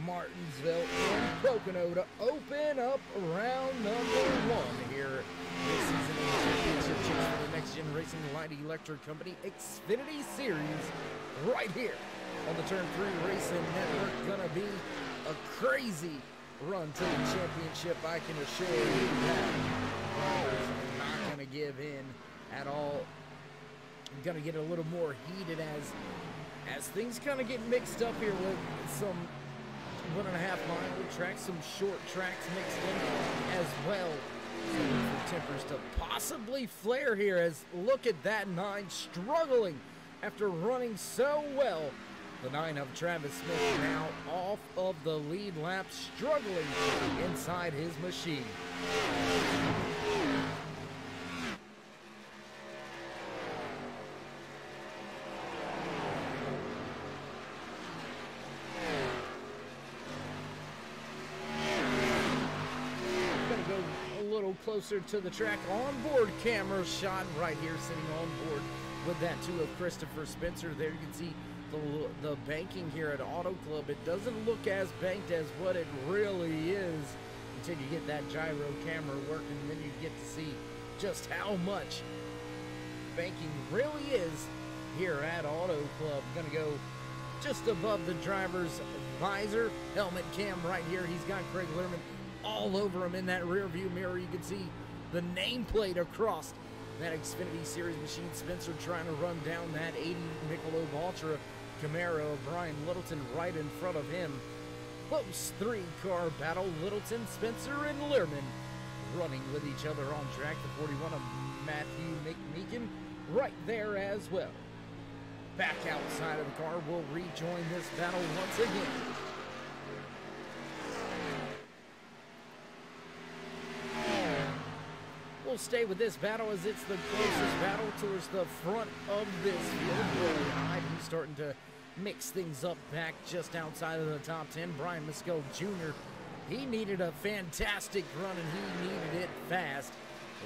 Martinsville, and Pocono to open up round number 1 here this season in the championship chase for the Next Gen Racing Light Electric Company Xfinity Series right here on the Turn 3 Racing Network. Gonna be a crazy run to the championship, I can assure you that. Drivers are not gonna give in at all. Gonna get a little more heated as things kind of get mixed up here with some 1.5 mile tracks, some short tracks mixed in as well. So look for tempers to possibly flare here as look at that 9 struggling after running so well. The 9 of Travis Smith now off of the lead lap, struggling inside his machine. Gonna go a little closer to the track. Onboard camera shot right here, sitting on board with that 2 of Christopher Spencer. There you can see the banking here at Auto Club. It doesn't look as banked as what it really is until you get that gyro camera working, and then you get to see just how much banking really is here at Auto Club. Gonna go just above the driver's visor, helmet cam right here. He's got Craig Learman all over him in that rear view mirror. You can see the nameplate across that Xfinity Series machine. Spencer trying to run down that 80 Michelob Ultra Camaro. Brian Littleton right in front of him. Close 3-car battle. Littleton, Spencer, and Learman running with each other on track. The 41 of Matthew McMeekin right there as well. Back outside of the car, will rejoin this battle once again. We'll we'll stay with this battle as it's the closest battle towards the front of this field. Roy Hyde, he's starting to mix things up back just outside of the top 10. Brian Mescal Jr., he needed a fantastic run, and he needed it fast.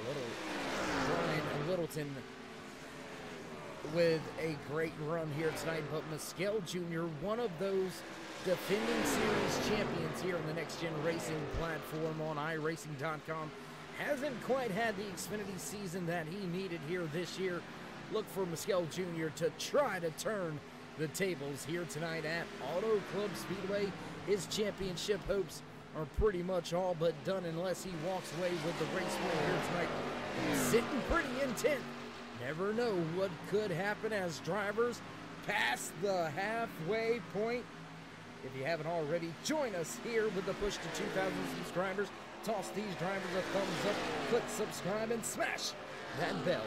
Brian Littleton with a great run here tonight, but Mescal Jr., one of those defending series champions here on the Next Gen Racing platform on iRacing.com, hasn't quite had the Xfinity season that he needed here this year. Look for Mescal Jr. to try to turn the tables here tonight at Auto Club Speedway. His championship hopes are pretty much all but done unless he walks away with the race win here tonight. He's sitting pretty intent. Never know what could happen as drivers pass the halfway point. If you haven't already, join us here with the push to 2,000 subscribers. Toss these drivers a thumbs up, click subscribe, and smash that bell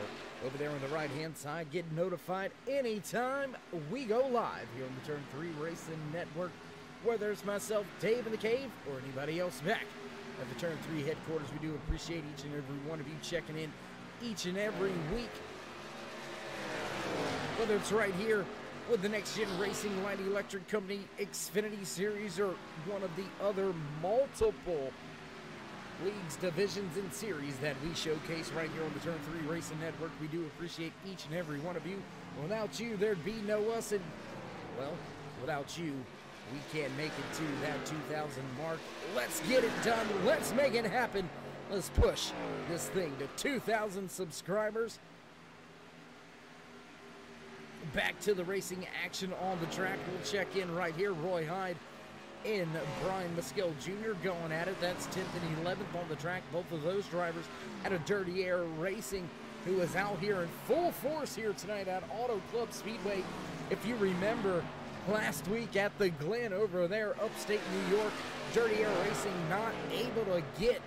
over there on the right-hand side. Get notified anytime we go live here on the Turn 3 Racing Network, whether it's myself, Dave in the Cave, or anybody else back at the Turn 3 headquarters. We do appreciate each and every one of you checking in each and every week, whether it's right here with the Next Gen Racing Light Electric Company Xfinity Series or one of the other multiple leagues, divisions, and series that we showcase right here on the Turn 3 Racing Network. We do appreciate each and every one of you. Without you, there'd be no us, and, well, without you, we can't make it to that 2,000 mark. Let's get it done. Let's make it happen. Let's push this thing to 2,000 subscribers. Back to the racing action on the track. We'll check in right here. Roy Hyde and Brian Mescal Jr. going at it. That's 10th and 11th on the track. Both of those drivers at a Dirty Air Racing, who is out here in full force here tonight at Auto Club Speedway. If you remember last week at the Glen over there, upstate New York, Dirty Air Racing not able to get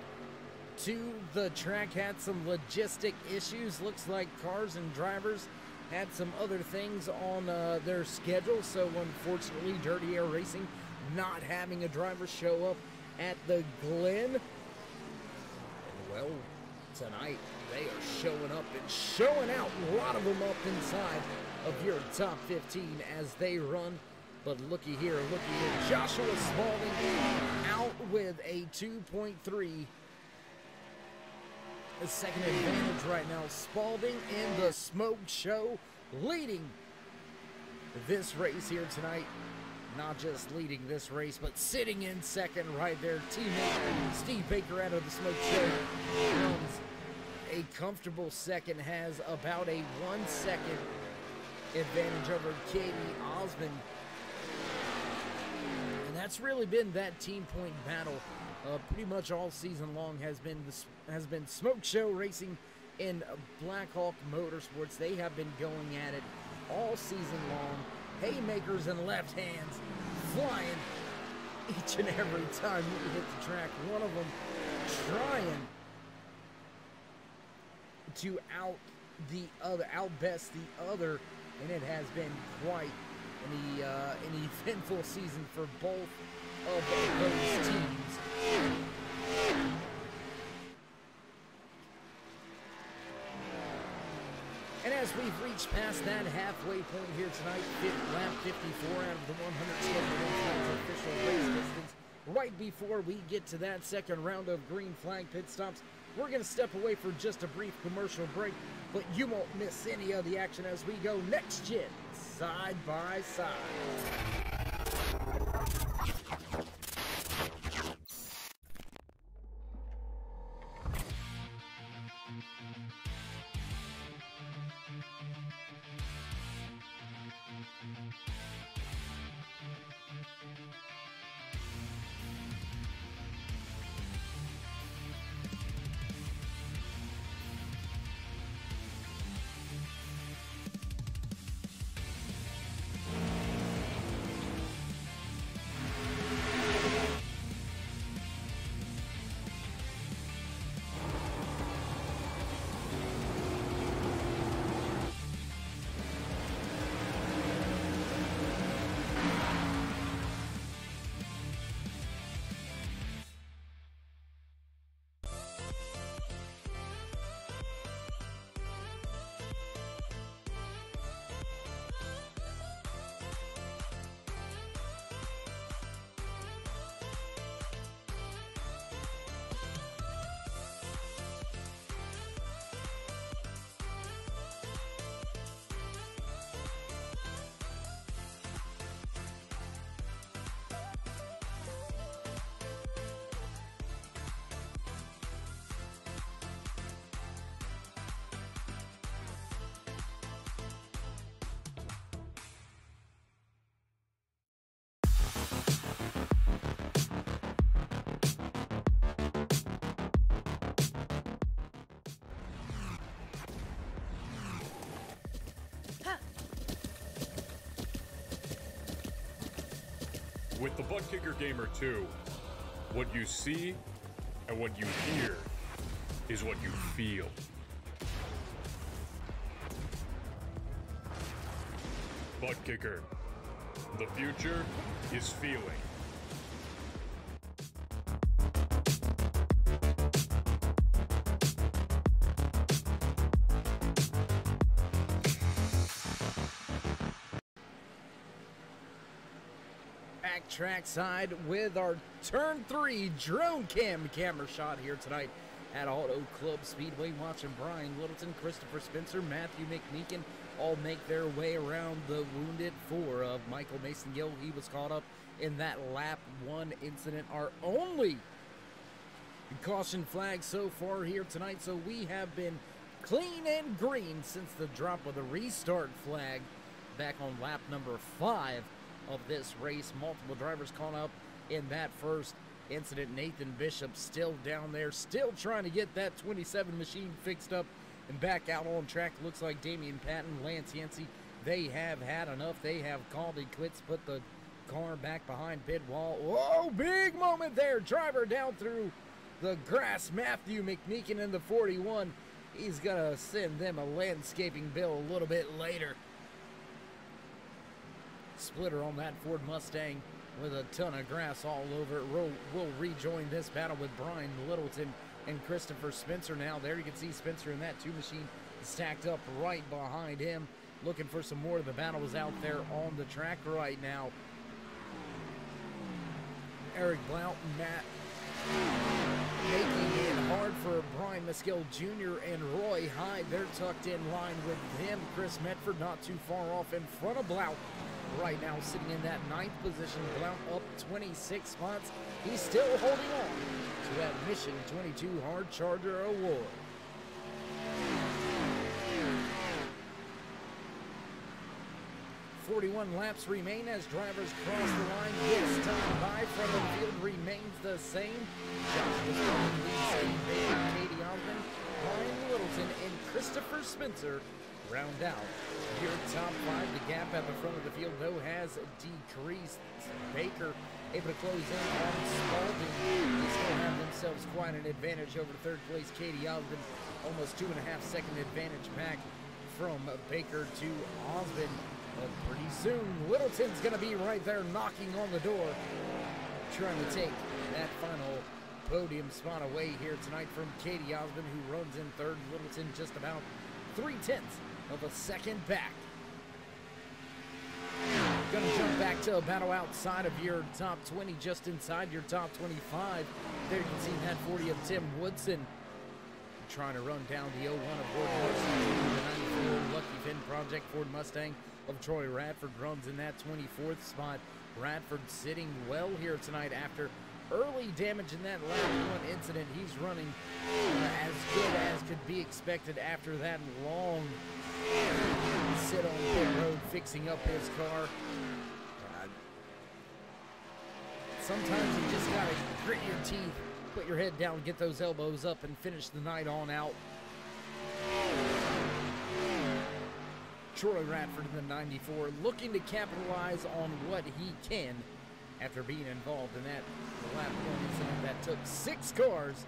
to the track, had some logistic issues. Looks like cars and drivers had some other things on their schedule, so unfortunately Dirty Air Racing not having a driver show up at the Glen. And well, tonight they are showing up and showing out, a lot of them up inside of your top 15 as they run. But looky here, Joshua Spalding out with a 2.3 second advantage right now. Spalding in the smoke show, leading this race here tonight. Not just leading this race, but sitting in second right there. Teammate Steve Baker out of the smoke show runs a comfortable second, has about a 1 second advantage over Katie Osmond. And that's really been that team point battle pretty much all season long. Has been Smoke Show Racing and Blackhawk Motorsports. They have been going at it all season long. Haymakers and left hands flying each and every time we hit the track. One of them trying to outbest the other, and it has been quite an eventful season for both of those teams. And as we've reached past that halfway point here tonight, lap 54 out of the 100 scheduled official race distance, right before we get to that second round of green flag pit stops, we're going to step away for just a brief commercial break, but you won't miss any of the action as we go next gen, side by side. With the Butt Kicker Gamer 2, what you see and what you hear is what you feel. Butt Kicker. The future is feeling. Back trackside with our turn 3 drone camera shot here tonight at Auto Club Speedway. Watching Brian Littleton, Christopher Spencer, Matthew McMeekin all make their way around the wounded 4 of Michael Mason Gill. He was caught up in that lap 1 incident, our only caution flag so far here tonight. So we have been clean and green since the drop of the restart flag back on lap number 5 of this race. Multiple drivers caught up in that first incident. Nathan Bishop still down there, still trying to get that 27 machine fixed up and back out on track. Looks like Damian Patton, Lance Yancey, they have had enough. They have called it quits, put the car back behind pit wall. Whoa, big moment there. Driver down through the grass. Matthew McMeekin in the 41. He's going to send them a landscaping bill a little bit later. Splitter on that Ford Mustang with a ton of grass all over it. We'll rejoin this battle with Brian Littleton and Christopher Spencer now. There you can see Spencer in that 2 machine stacked up right behind him, looking for some more. The battle is out there on the track right now. Eric Blount and Matt making it hard for Brian Meskill Jr. and Roy Hyde. They're tucked in line with him. Chris Medford not too far off in front of Blount right now, sitting in that 9th position. Blount up 26 spots. He's still holding on to that Mission 22 Hard Charger Award. "41 laps remain as drivers cross the line. This time by from the field remains the same. Joshua Stone, Lee Steve Baker, Katie Osmond, Brian Littleton, and Christopher Spencer round out your top 5. The gap at the front of the field, though, has decreased. Baker able to close in on Spalding. They still have themselves quite an advantage over third place Katie Osmond. Almost 2.5 second advantage back from Baker to Osmond. But pretty soon, Littleton's going to be right there knocking on the door, trying to take that final podium spot away here tonight from Katie Osmond, who runs in third. Littleton just about 0.3 of a second back. Gonna jump back to a battle outside of your top 20, just inside your top 25. There you can see that 40 of Tim Woodson trying to run down the 01 of Ford Mustang, the 94 Lucky Finn Project Ford Mustang of Troy Radford runs in that 24th spot. Radford sitting well here tonight after early damage in that lap 1 incident. He's running as good as could be expected after that long sit on pit road fixing up his car. Sometimes you just gotta grit your teeth, put your head down, get those elbows up, and finish the night on out. Troy Radford in the 94, looking to capitalize on what he can after being involved in that lap 1 incident that took 6 cars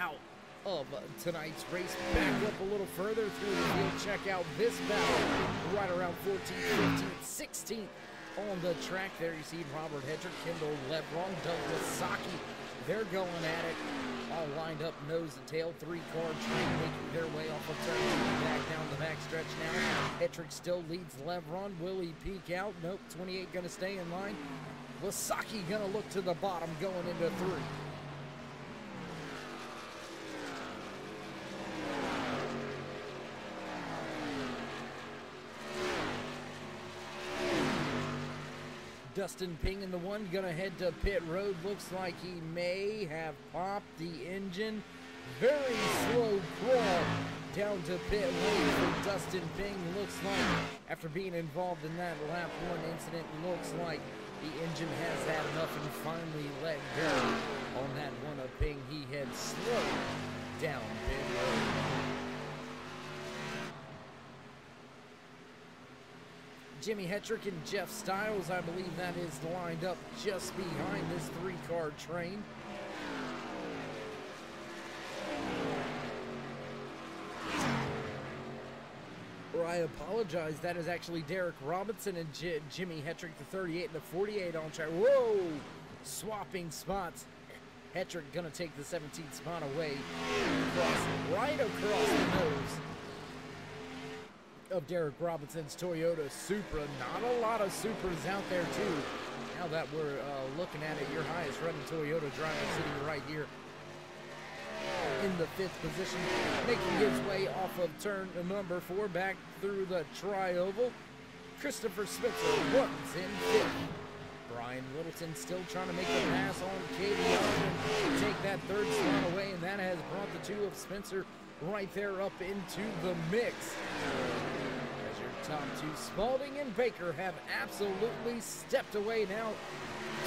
out of tonight's race. Back up a little further through the field. Check out this battle right around 14th, 15th, 16th on the track. There you see Robert Hedrick, Kendall Lebron, Douglas Saki. They're going at it, all lined up nose and tail. 3-car train making their way off of turn 2 back down the back stretch now. Hedrick still leads Lebron. Will he peek out? Nope. 28 going to stay in line. Wasaki going to look to the bottom going into 3. Dustin Ping in the 1, gonna head to pit road. Looks like he may have popped the engine. Very slow crawl down to pit lane for Dustin Ping. Looks like after being involved in that lap 1 incident, looks like the engine has had enough and finally let go on that one of Ping. He had slowed down pit road. Jimmy Hetrick and Jeff Stiles, I believe that is lined up just behind this 3-car train. Or I apologize, that is actually Derek Robinson and Jimmy Hetrick, the 38 and the 48 on track. Whoa! Swapping spots. Hetrick gonna take the 17th spot away. Right across the nose of Derek Robinson's Toyota Supra. Not a lot of Supras out there too. Now that we're looking at it, your highest running Toyota driver sitting right here in the 5th position, making his way off of turn number 4 back through the tri-oval. Christopher Spitzer runs in 5th. Brian Littleton still trying to make the pass on Katie Austin, take that 3rd spot away, and that has brought the 2 of Spencer right there up into the mix. As your top 2, Spalding and Baker, have absolutely stepped away now.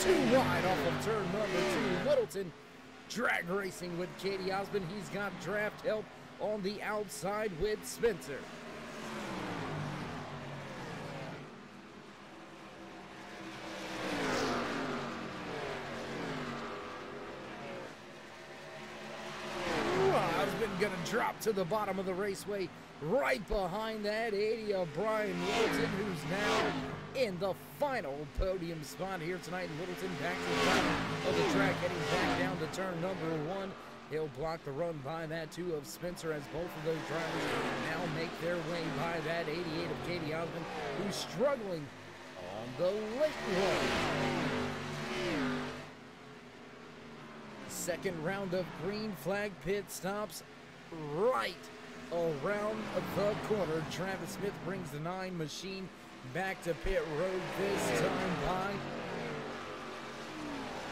2 wide off of turn number 2. Littleton drag racing with Katie Osmond. He's got draft help on the outside with Spencer. Osmond gonna drop to the bottom of the raceway. Right behind that 80 of Brian Littleton, who's now in the final podium spot here tonight. Littleton back to the bottom of the track, heading back down to turn number 1. He'll block the run by that 2 of Spencer, as both of those drivers now make their way by that 88 of Katie Osmond, who's struggling on the late run. Second round of green flag pit stops right around the corner. Travis Smith brings the 9 machine back to pit road, this time by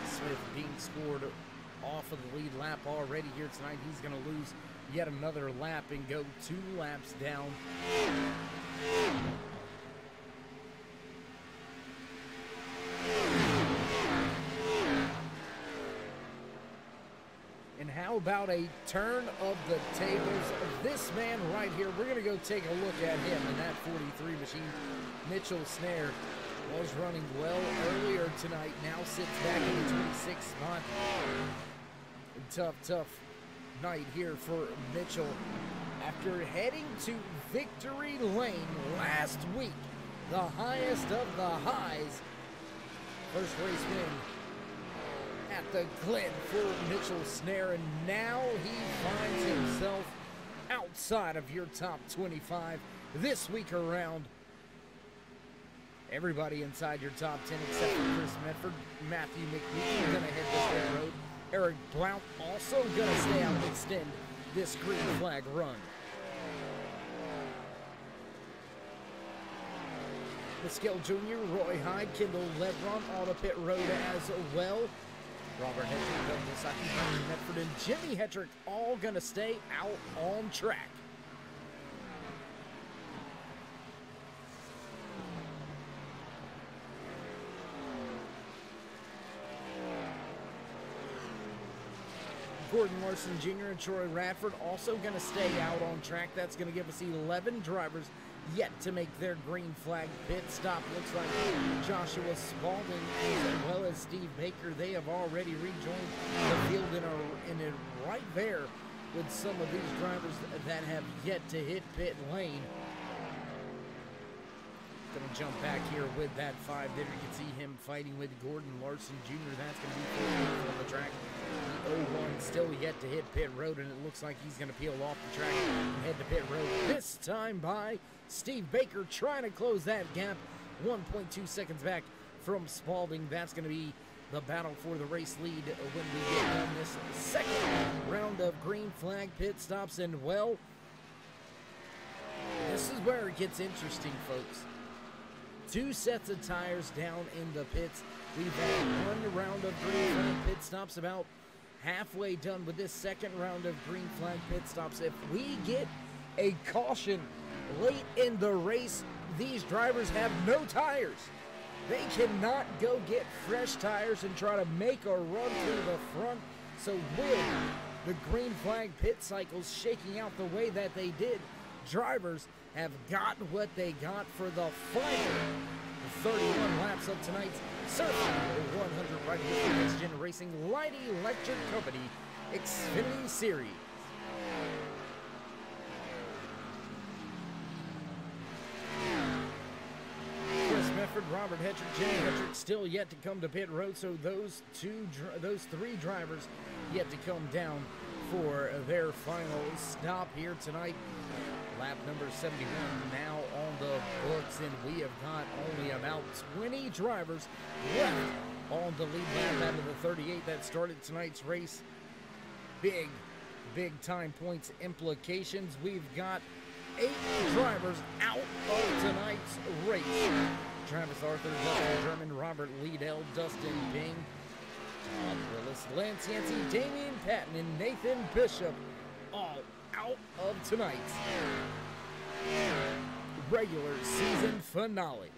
Smith being scored off of the lead lap already here tonight. He's going to lose yet another lap and go 2 laps down. And how about a turn of the tables? This man right here, we're going to go take a look at him in that 43 machine. Mitchell Snare was running well earlier tonight, now sits back in the 26th spot. Tough night here for Mitchell. After heading to victory lane last week, the highest of the highs. First race win at the Glen for Mitchell Snare, and now he finds himself outside of your top 25 this week around. Everybody inside your top 10 except for Chris Medford. Matthew McNeil gonna hit the pit road. Eric Blount also gonna stay out and extend this green flag run. Miskill Jr., Roy Hyde, Kendall Lebron on the pit road as well. Robert Hetrick, Doug Misaki, Brian Medford, and Jimmy Hetrick all gonna stay out on track. Gordon Larson Jr. and Troy Radford also going to stay out on track. That's going to give us 11 drivers yet to make their green flag pit stop. Looks like Joshua Spalding as well as Steve Baker, they have already rejoined the field and are right there with some of these drivers that have yet to hit pit lane. Going to jump back here with that 5 there. You can see him fighting with Gordon Larson Jr. That's going to be on the track. The 01 still yet to hit pit road, and it looks like he's going to peel off the track and head to pit road. This time by Steve Baker, trying to close that gap. 1.2 seconds back from Spalding. That's going to be the battle for the race lead when we get done this second round of green flag pit stops. And, well, this is where it gets interesting, folks. 2 sets of tires down in the pits. We've had 1 round of green flag pit stops, about halfway done with this second round of green flag pit stops. If we get a caution late in the race, these drivers have no tires. They cannot go get fresh tires and try to make a run to the front. So with the green flag pit cycles shaking out the way that they did, drivers have got what they got for the final 31 laps of tonight's Surfin 100 right here from Next Gen Racing Light Electric Company Xfinity Series. Robert Hetrick, Jen Hetrick still yet to come to pit road, so those three drivers yet to come down for their final stop here tonight. Lap number 71 now on the books, and we have got only about 20 drivers left on the lead lap out of the 38 that started tonight's race. Big time points implications. We've got 8 drivers out of tonight's race. Travis Arthur, Dustin German, Robert Liedel, Dustin Bing, Todd Willis, Lance Yancey, Damian Patton, and Nathan Bishop all out of tonight's regular season finale.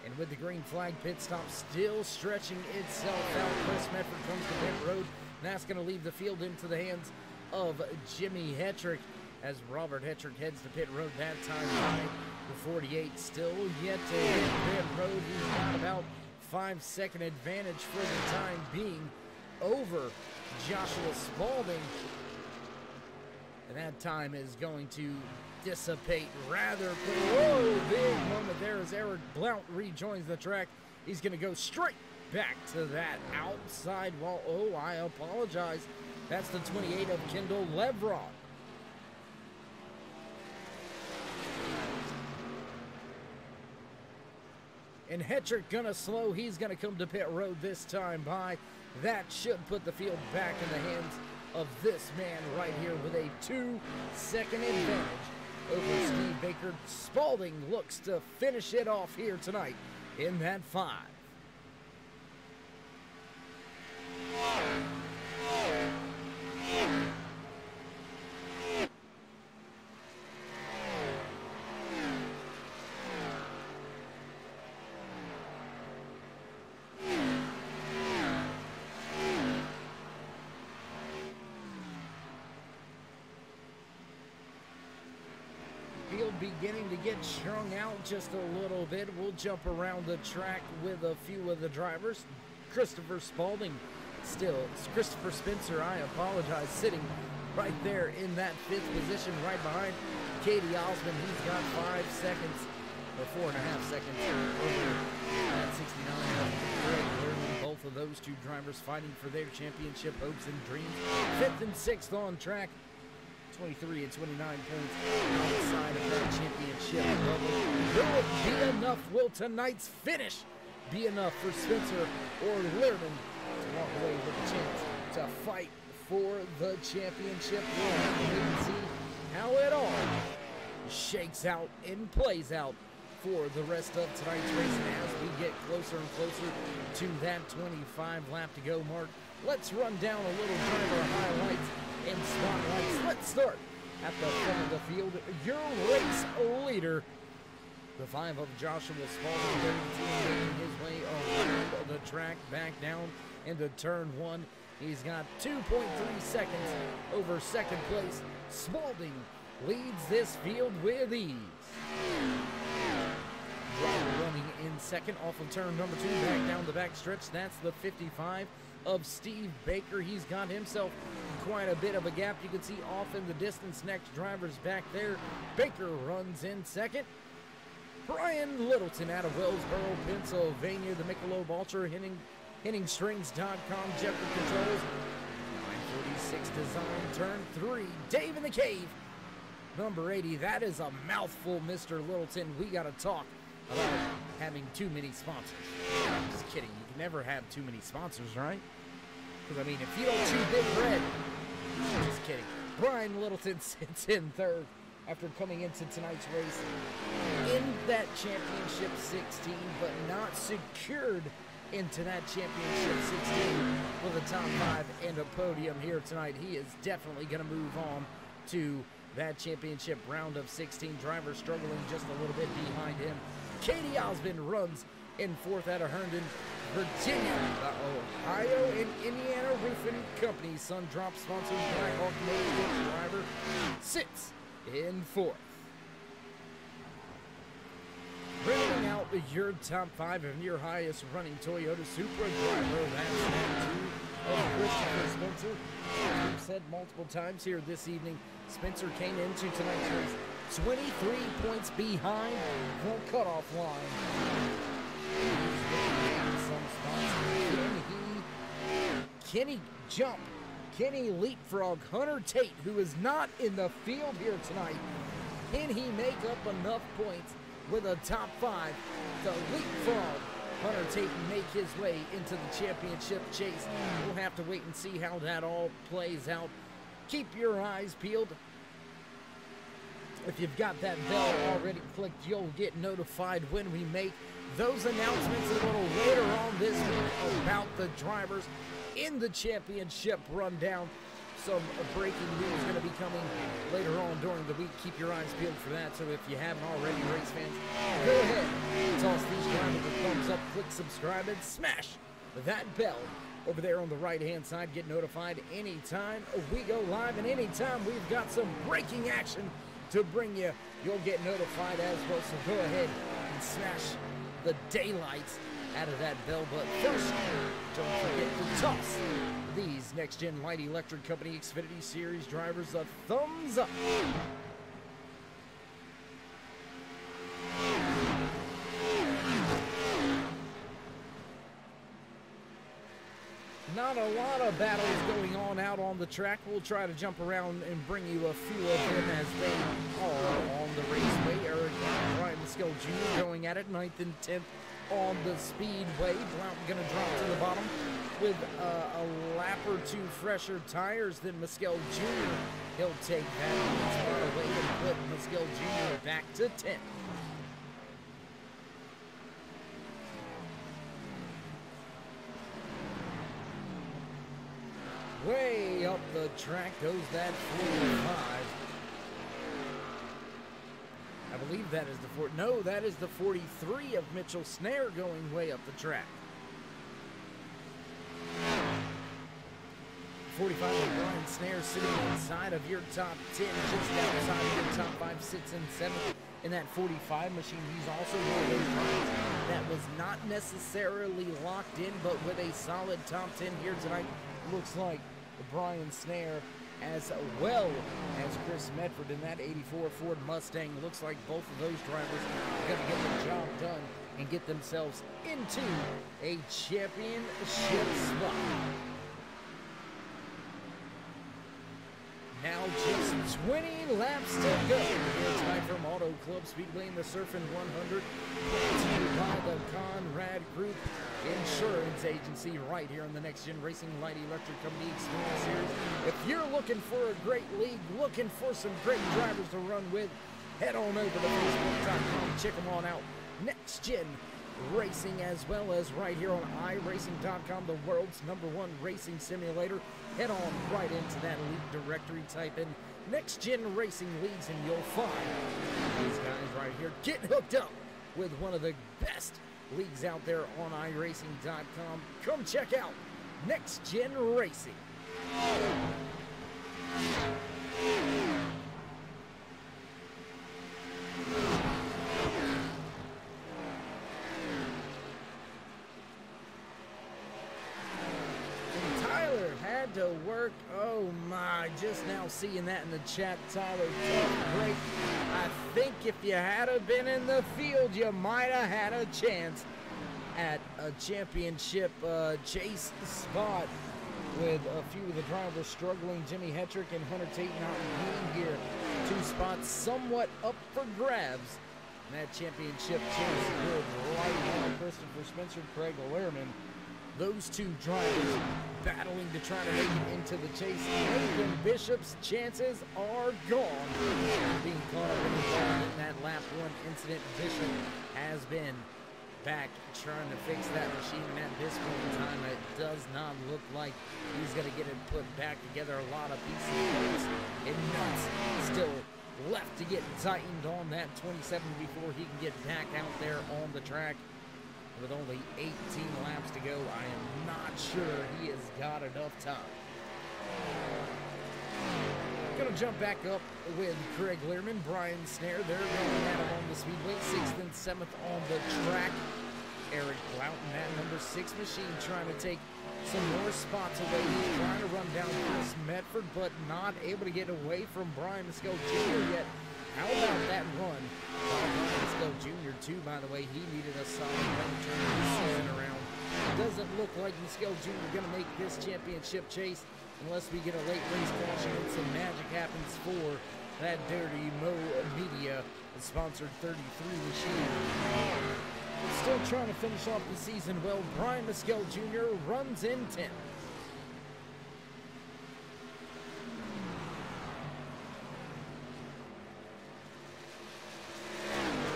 And with the green flag pit stop still stretching itself out, Chris Medford comes to pit road, and that's going to leave the field into the hands of Jimmy Hetrick as Robert Hetrick heads to pit road that time by the 48. Still yet to hit pit road. He's got about 5-second advantage for the time being over Joshua Spalding. And that time is going to dissipate rather quickly. Whoa, big moment there as Eric Blount rejoins the track. He's going to go straight back to that outside wall. Oh, I apologize. That's the 28 of Kendall Levrod. And Hetrick gonna slow. He's gonna come to pit road this time by. That should put the field back in the hands of this man right here with a 2-second advantage over Steve Baker. Spalding looks to finish it off here tonight in that 5. Beginning to get strung out just a little bit. We'll jump around the track with a few of the drivers. Christopher Spencer, I apologize, sitting right there in that 5th position right behind Katie Osmond. He's got 5 seconds, or 4.5 seconds over that 69. Both of those two drivers fighting for their championship hopes and dreams. 5th and 6th on track. 23 and 29 points outside of that championship level. Will it be enough? Will tonight's finish be enough for Spencer or Lehrman to walk away with a chance to fight for the championship? We'll have to wait and see how it all shakes out and plays out for the rest of tonight's race. And as we get closer and closer to that 25 lap to go mark, let's run down a little driver highlights and spotlights. Let's start at the front of the field. Your race leader, the 5 of Joshua Spalding, making his way around the track, back down into turn 1. He's got 2.3 seconds over second place. Spalding leads this field with ease. Driver running in second off of turn number 2, back down the back stretch. That's the 55 of Steve Baker. He's got himself quite a bit of a gap. You can see off in the distance, next driver's back there. Baker runs in second. Brian Littleton out of Wellsboro, Pennsylvania. The Michelob Ultra, HittingStrings.com, Jeffrey Controls. 946 design, turn 3. Dave in the Cave, number 80. That is a mouthful, Mr. Littleton. We got to talk about having too many sponsors. I'm just kidding. You can never have too many sponsors, right? Because, I mean, if you don't chew Big Red, I'm just kidding. Brian Littleton sits in third after coming into tonight's race in that championship 16, but not secured into that championship 16 with a top 5 and a podium here tonight. He is definitely going to move on to that championship round of 16. Driver struggling just a little bit behind him. Katie Osmond runs in 4th out of Herndon, Virginia. Ohio and Indiana Roofing Company. Sun Drop sponsored by Hawk Motorsports driver sits in fourth. Rounding out your top 5 and your highest running Toyota Supra driver, that's that 2 of Christopher Spencer. As we've said multiple times here this evening, Spencer came into tonight's race 23 points behind the cutoff line. He's looking at some spots. Can he jump? Can he leapfrog Hunter Tate, who is not in the field here tonight? Can he make up enough points with a top 5 to leapfrog Hunter Tate and make his way into the championship chase? We'll have to wait and see how that all plays out. Keep your eyes peeled. If you've got that bell already clicked, you'll get notified when we make those announcements a little later on this week about the drivers in the championship rundown. Some breaking news going to be coming later on during the week. Keep your eyes peeled for that. So if you haven't already, race fans, go ahead, toss these drivers a thumbs up, click subscribe, and smash that bell over there on the right-hand side. Get notified anytime we go live, and anytime we've got some breaking action to bring you, you'll get notified as well. So go ahead and smash the daylights out of that bell. But first, don't forget to toss these NEXTGEN Light Electric Company Xfinity Series drivers a thumbs up. Not a lot of battles going on out on the track. We'll try to jump around and bring you a few of them as they are on the raceway. Eric Brian Muskell Jr. going at it, 9th and 10th on the speedway. Blount going to drop to the bottom with a lap or 2 fresher tires than Muskell Jr. He'll take that far away and put Muskell Jr. back to 10th. Way up the track goes that 45. I believe that is the no, that is the 43 of Mitchell Snare going way up the track. 45 of Brian Snare sitting inside of your top 10, just outside of your top 5, 6, and 7 in that 45 machine. He's also one of those drivers that was not necessarily locked in, but with a solid top 10 here tonight. Looks like Brian Snare as well as Chris Medford in that 84 Ford Mustang. Looks like both of those drivers are going to get the job done and get themselves into a championship spot. Now just 20 laps to go here tonight from Auto Club Speedway in the Surfin 100, brought to you by the Conrad Group Insurance Agency right here on the NEXTGEN Racing Light Electric Company Xfinity Series. If you're looking for a great league, looking for some great drivers to run with, head on over to Facebook.com, check them on out. NEXTGEN Racing, as well as right here on iRacing.com, the world's #1 racing simulator. Head on right into that league directory, type in NEXTGEN Racing Leagues, and you'll find these guys right here. Get hooked up with one of the best leagues out there on iRacing.com. Come check out NEXTGEN Racing. To work. Oh my, just now seeing that in the chat. Tyler, tough break. I think if you had been in the field, you might have had a chance at a championship chase spot, with a few of the drivers struggling. Jimmy Hetrick and Hunter Tate not being here. 2 spots somewhat up for grabs. And that championship chase good right now. Christopher Spencer, Craig Lerman. Those 2 drivers battling to try to make it into the chase. Nathan Bishop's chances are gone. Being caught up in that lap 1 incident, Bishop has been back trying to fix that machine, and at this point in time, it does not look like he's going to get it put back together. A lot of pieces and nuts still left to get tightened on that 27 before he can get back out there on the track. With only 18 laps to go, I am not sure he has got enough time. Gonna jump back up with Craig Learman, Brian Snare. They're going at him on the speedway. 6th and 7th on the track. Eric Blount and that number 6 machine trying to take some more spots away. He's trying to run down Chris Medford, but not able to get away from Brian Mescal Jr. yet. How about that run? Brian Mescal Jr. too, by the way. He needed a solid run to turn the season around. Doesn't look like Mescal Jr. going to make this championship chase unless we get a late race caution and some magic happens for that Dirty Mo Media sponsored 33 machine. Still trying to finish off the season well. Brian Mescal Jr. runs in 10th.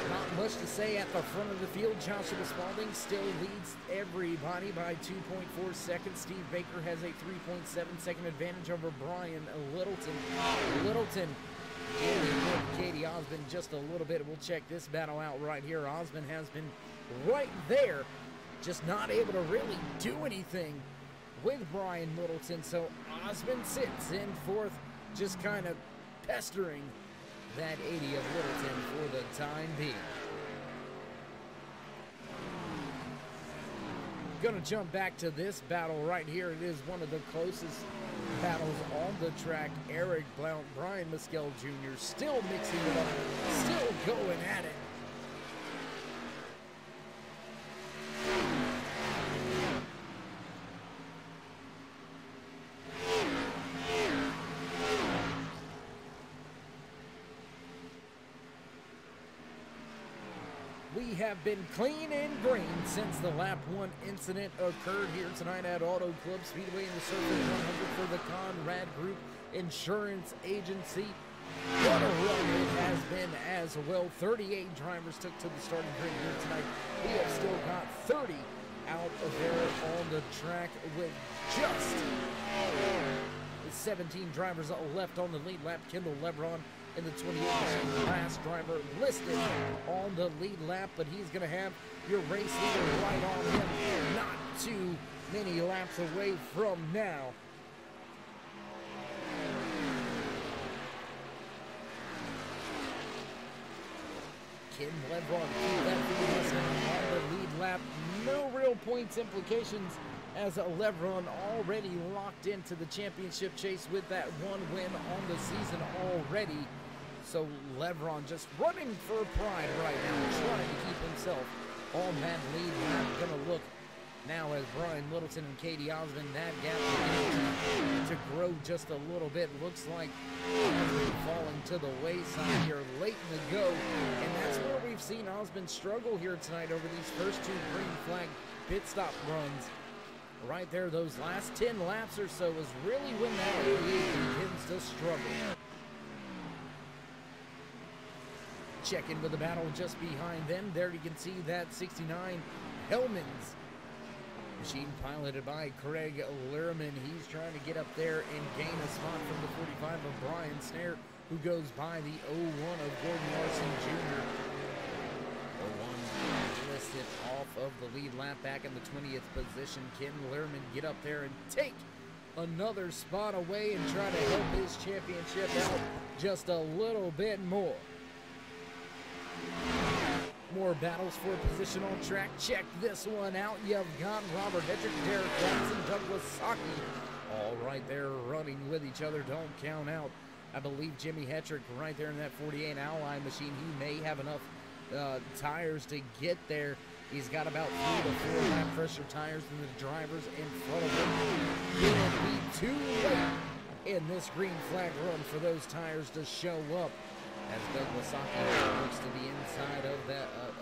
Not much to say at the front of the field. Joshua Spalding still leads everybody by 2.4 seconds. Steve Baker has a 3.7 second advantage over Brian Littleton. Littleton with Katie Osmond just a little bit. We'll check this battle out right here. Osmond has been right there, just not able to really do anything with Brian Littleton. So Osmond sits in 4th, just kind of pestering that 80 of Littleton for the time being. Gonna jump back to this battle right here. It is one of the closest battles on the track. Eric Blount, Brian Mescal Jr. still mixing it up, still going at it. We have been clean and green since the lap 1 incident occurred here tonight at Auto Club Speedway in the Surfin 100 for the Conrad Group Insurance Agency. What a run it has been as well. 38 drivers took to the starting grid here tonight. We have still got 30 out of there on the track with just 17 drivers left on the lead lap. Kendall Lebron in the 28 machine, last driver listed on the lead lap, but he's going to have your race leader right on him, not too many laps away from now. Ken Lebron keep that lead on the lead lap. No real points implications as Lebron already locked into the championship chase with that 1 win on the season already. So Lebron just running for pride right now, trying to keep himself on that lead lap. Gonna look now as Brian Littleton and Katie Osmond, that gap beginning to grow just a little bit. Looks like Osmond falling to the wayside here late in the go. And that's where we've seen Osmond struggle here tonight over these first 2 green flag pit stop runs. Right there, those last 10 laps or so was really when that 88 begins to struggle. Check in with the battle just behind them. There you can see that 69 Hellman's machine piloted by Craig Learman. He's trying to get up there and gain a spot from the 45 of Brian Snare, who goes by the 01 of Gordon Larson Jr. 01 listed off of the lead lap back in the 20th position. Ken Learman get up there and take another spot away and try to help his championship out just a little bit more. More battles for position on track. Check this one out. You've got Robert Hedrick, Derek Johnson, Douglas Saki, all right there running with each other. Don't count out, I believe, Jimmy Hetrick right there in that 48 Ally machine. He may have enough tires to get there. He's got about 3 to 4 lap pressure tires than the drivers in front of him. Will it be too late in this green flag run for those tires to show up? As Douglas Saki looks to the inside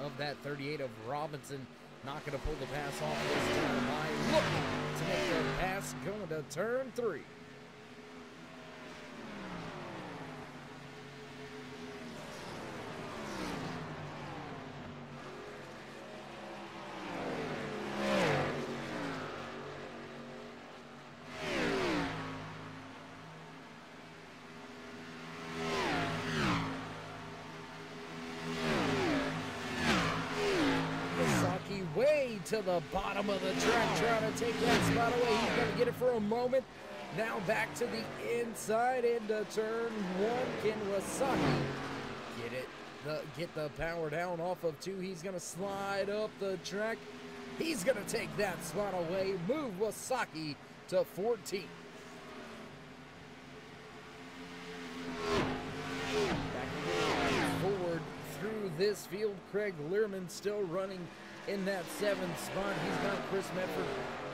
of that 38 of Robinson, not going to pull the pass off this time. Looking to make the pass going to turn 3. Way to the bottom of the track, trying to take that spot away. He's going to get it for a moment. Now back to the inside into turn one. Can Wasaki get the power down off of 2? He's going to slide up the track. He's going to take that spot away. Move Wasaki to 14. Back forward through this field. Craig Learman still running in that 7th spot. He's got Chris Medford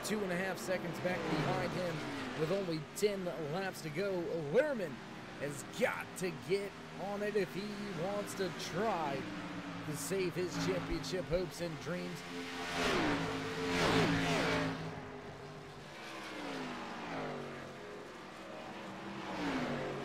2.5 seconds back behind him with only 10 laps to go. Learman has got to get on it if he wants to try to save his championship hopes and dreams.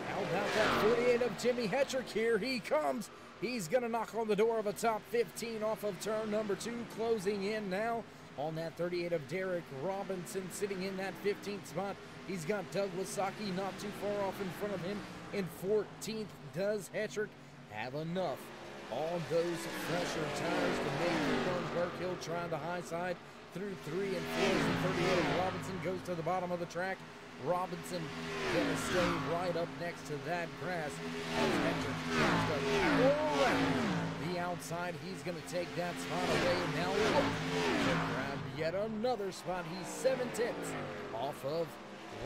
How about that 48 of Jimmy Hetrick? Here he comes. He's going to knock on the door of a top 15 off of turn number 2, closing in now on that 38 of Derek Robinson, sitting in that 15th spot. He's got Doug Wasaki not too far off in front of him. In 14th, does Hetrick have enough on those fresher tires to make the run? Burke trying the high side through 3 and 4 as the 38 of Robinson goes to the bottom of the track. Robinson gonna stay right up next to that grass as Hetrick tries to go around the outside. He's gonna take that spot away, and now look to grab yet another spot. He's 7/10 off of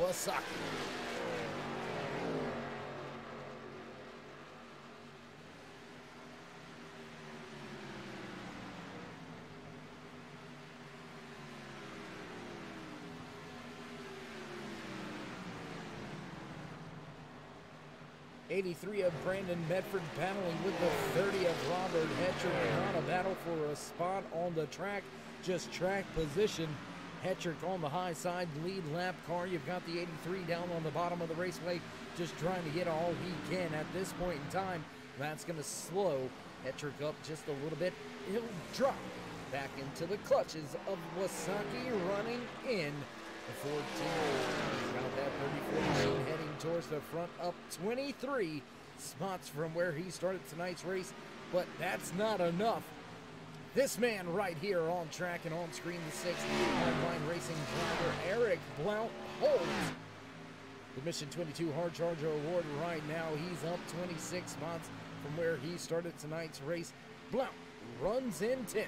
Wasaki. '83 of Brandon Medford battling with the 30 of Robert Hetrick. Not a battle for a spot on the track, just track position. Hetrick on the high side, lead lap car. You've got the 83 down on the bottom of the raceway, just trying to get all he can at this point in time. That's going to slow Hetrick up just a little bit. He'll drop back into the clutches of Wasaki, running in the 14. He's got that 34 machine heading towards the front, up 23 spots from where he started tonight's race, but that's not enough. This man right here on track and on screen, the 6th Hardline Racing driver, Eric Blount, holds the Mission 22 Hard Charger Award right now. He's up 26 spots from where he started tonight's race. Blount runs in 10th.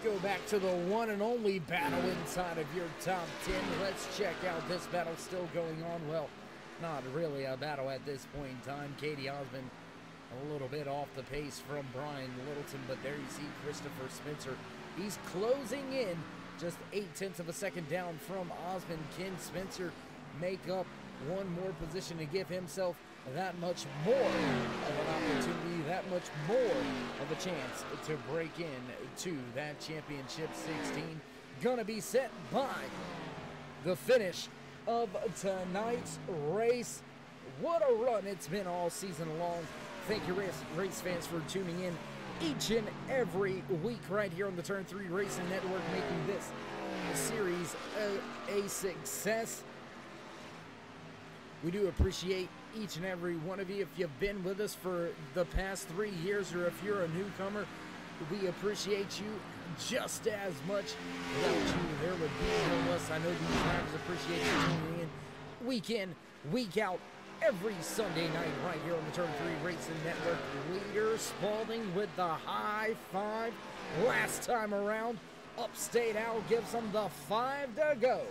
Go back to the one and only battle inside of your top 10. Let's check out this battle still going on. Well, not really a battle at this point in time. Katie Osmond a little bit off the pace from Brian Littleton, but there you see Christopher Spencer. He's closing in just 0.8 of a second down from Osmond. Can Spencer make up one more position to give himself that much more of an opportunity, that much more of a chance to break in to that championship 16? Gonna be set by the finish of tonight's race. What a run it's been all season long. Thank you, race fans, for tuning in each and every week right here on the Turn 3 Racing Network, making this series a success. We do appreciate each and every one of you. If you've been with us for the past 3 years, or if you're a newcomer, we appreciate you just as much. Without you, there would be no us. I know these drivers appreciate you tuning in week in, week out, every Sunday night right here on the Turn 3 Racing Network. Leader Spalding with the high five. Last time around, Upstate Al gives them the 5 to go.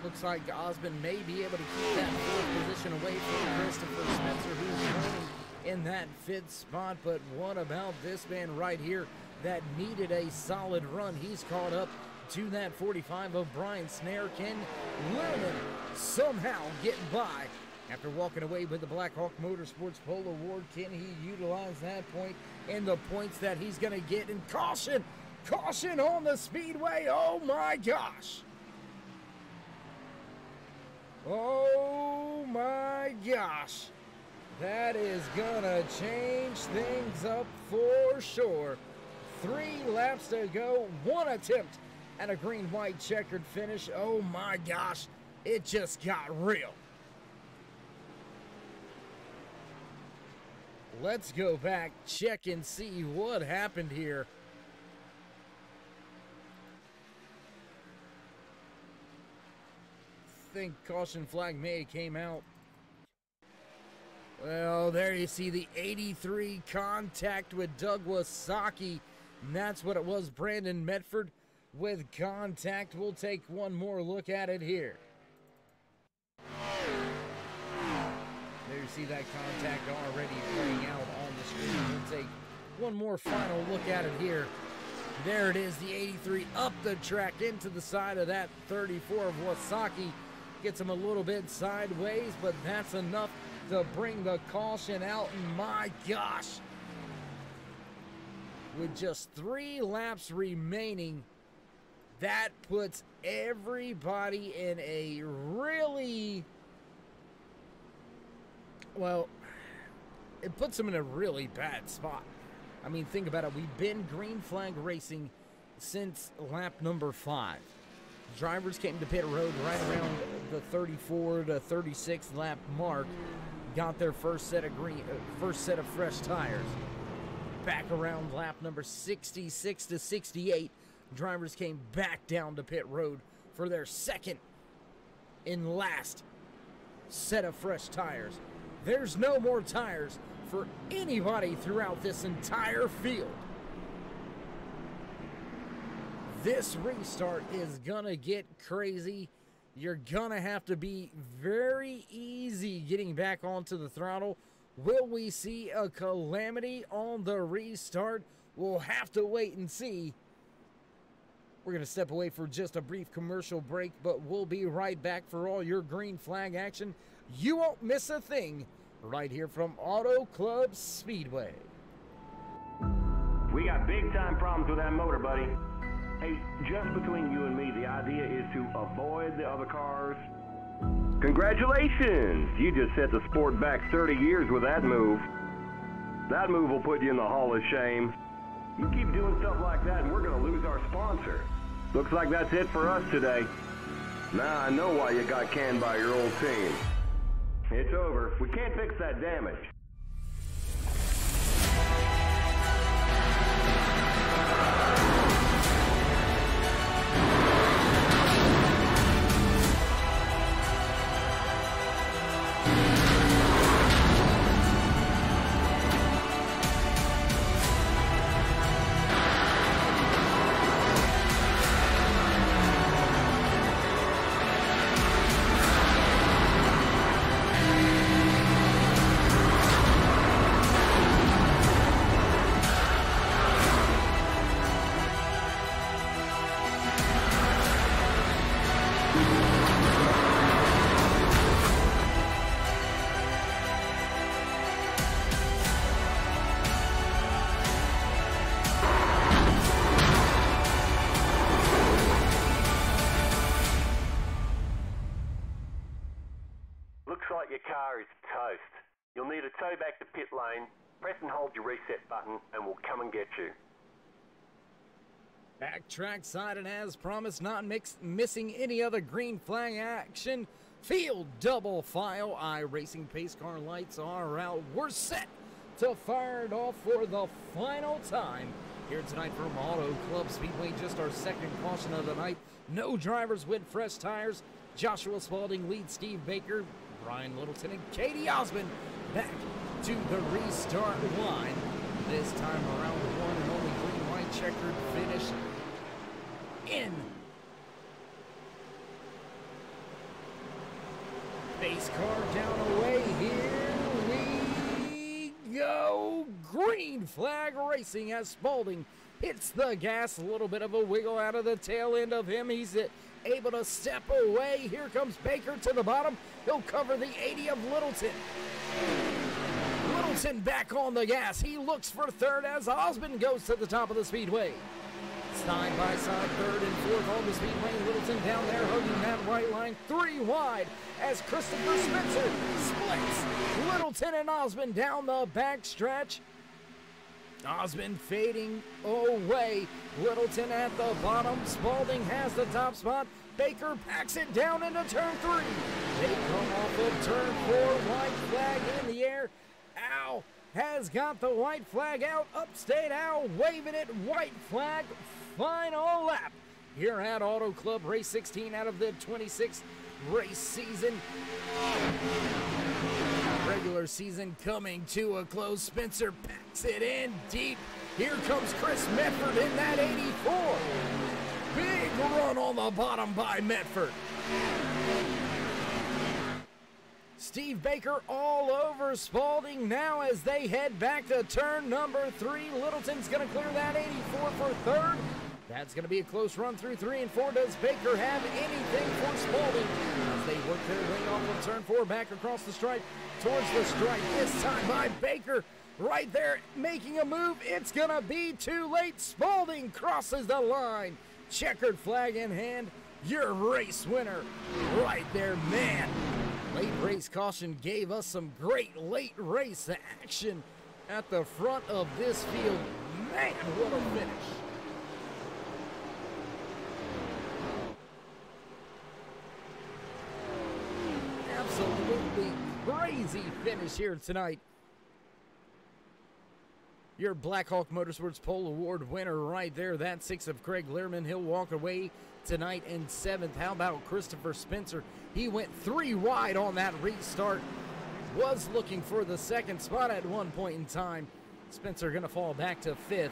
Looks like Osmond may be able to keep that 4th position away from Christopher Spencer, who's running in that 5th spot. But what about this man right here that needed a solid run? He's caught up to that 45 of Brian Snare. Can Lerman somehow get by after walking away with the Blackhawk Motorsports Pole Award? Can he utilize that point and the points that he's going to get? And caution on the speedway. Oh my gosh. Oh my gosh. That is gonna change things up for sure. 3 laps to go, 1 attempt at a green-white checkered finish. Oh my gosh, it just got real. Let's go back, check and see what happened here. I think caution flag may have came out. Well, there you see the 83 contact with Doug Wasaki. And that's what it was, Brandon Medford with contact. We'll take one more look at it here. There you see that contact already playing out on the screen. We'll take one more final look at it here. There it is, the 83 up the track into the side of that 34 of Wasaki. Gets him a little bit sideways, but that's enough to bring the caution out. And my gosh, with just 3 laps remaining, that puts everybody in a really, well, it puts them in a really bad spot. I mean, think about it. We've been green flag racing since lap number 5. Drivers came to pit road right around the 34 to 36 lap mark. Got their first set of fresh tires. Back around lap number 66 to 68, drivers came back down to pit road for their second and last set of fresh tires. There's no more tires for anybody throughout this entire field. This restart is gonna get crazy. You're gonna have to be very easy getting back onto the throttle. Will we see a calamity on the restart? We'll have to wait and see. We're gonna step away for just a brief commercial break, but we'll be right back for all your green flag action. You won't miss a thing right here from Auto Club Speedway. We got big time problems with that motor, buddy. Hey, just between you and me, the idea is to avoid the other cars. Congratulations! You just set the sport back 30 years with that move. That move will put you in the Hall of Shame. You keep doing stuff like that and we're going to lose our sponsor. Looks like that's it for us today. Now I know why you got canned by your old team. It's over. We can't fix that damage. Your car is toast. You'll need a tow back to pit lane. Press and hold your reset button and we'll come and get you. Back trackside and as promised, not missing any other green flag action. Field double file. iRacing pace car lights are out. We're set to fire it off for the final time here tonight from Auto Club Speedway. Just our second caution of the night. No drivers with fresh tires. Joshua Spalding leads Steve Baker, Brian Littleton, and Katie Osmond back to the restart line. This time around, the one and only green-white checkered finish in. Base car down away. Here we go. Green flag racing as Spalding hits the gas. A little bit of a wiggle out of the tail end of him. He's able to step away. Here comes Baker to the bottom. He'll cover the 80 of Littleton. Littleton back on the gas. He looks for third as Osmond goes to the top of the speedway. Side by side, third and fourth on the speed lane. Littleton down there hugging that right line. 3 wide as Christopher Spencer splits Littleton and Osmond down the backstretch. Osmond fading away. Littleton at the bottom. Spalding has the top spot. Baker packs it down into turn 3. They come off of turn 4. White flag in the air. Al has got the white flag out. Upstate Al waving it. White flag. Final lap here at Auto Club. Race 16 out of the 26th race season. Regular season coming to a close. Spencer packs it in deep. Here comes Chris Medford in that 84. Big run on the bottom by Medford. Steve Baker all over Spalding now as they head back to turn number 3. Littleton's going to clear that 84 for third. That's going to be a close run through 3 and 4. Does Baker have anything for Spalding as they work their way off of turn 4 back across the stripe towards the stripe this time by Baker right there making a move. It's going to be too late. Spalding crosses the line. Checkered flag in hand. Your race winner right there, man. Late race caution gave us some great late race action at the front of this field. Man, what a finish. Absolutely crazy finish here tonight. Your Blackhawk Motorsports Pole Award winner right there. That 6 of Craig Learman. He'll walk away tonight in 7th. How about Christopher Spencer? He went 3 wide on that restart. Was looking for the 2nd spot at one point in time. Spencer going to fall back to 5th.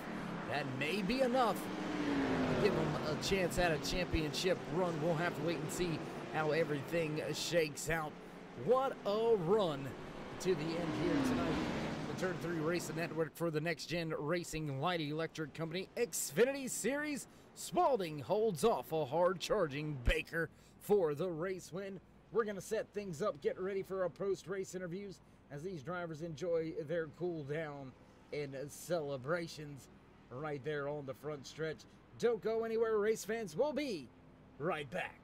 That may be enough to give him a chance at a championship run. We'll have to wait and see how everything shakes out. What a run to the end here tonight. The Turn 3 Racing Network for the Next Gen Racing Light Electric Company Xfinity Series. Spalding holds off a hard-charging Baker for the race win. We're going to set things up, get ready for our post-race interviews as these drivers enjoy their cool down and celebrations right there on the front stretch. Don't go anywhere, race fans. We'll be right back.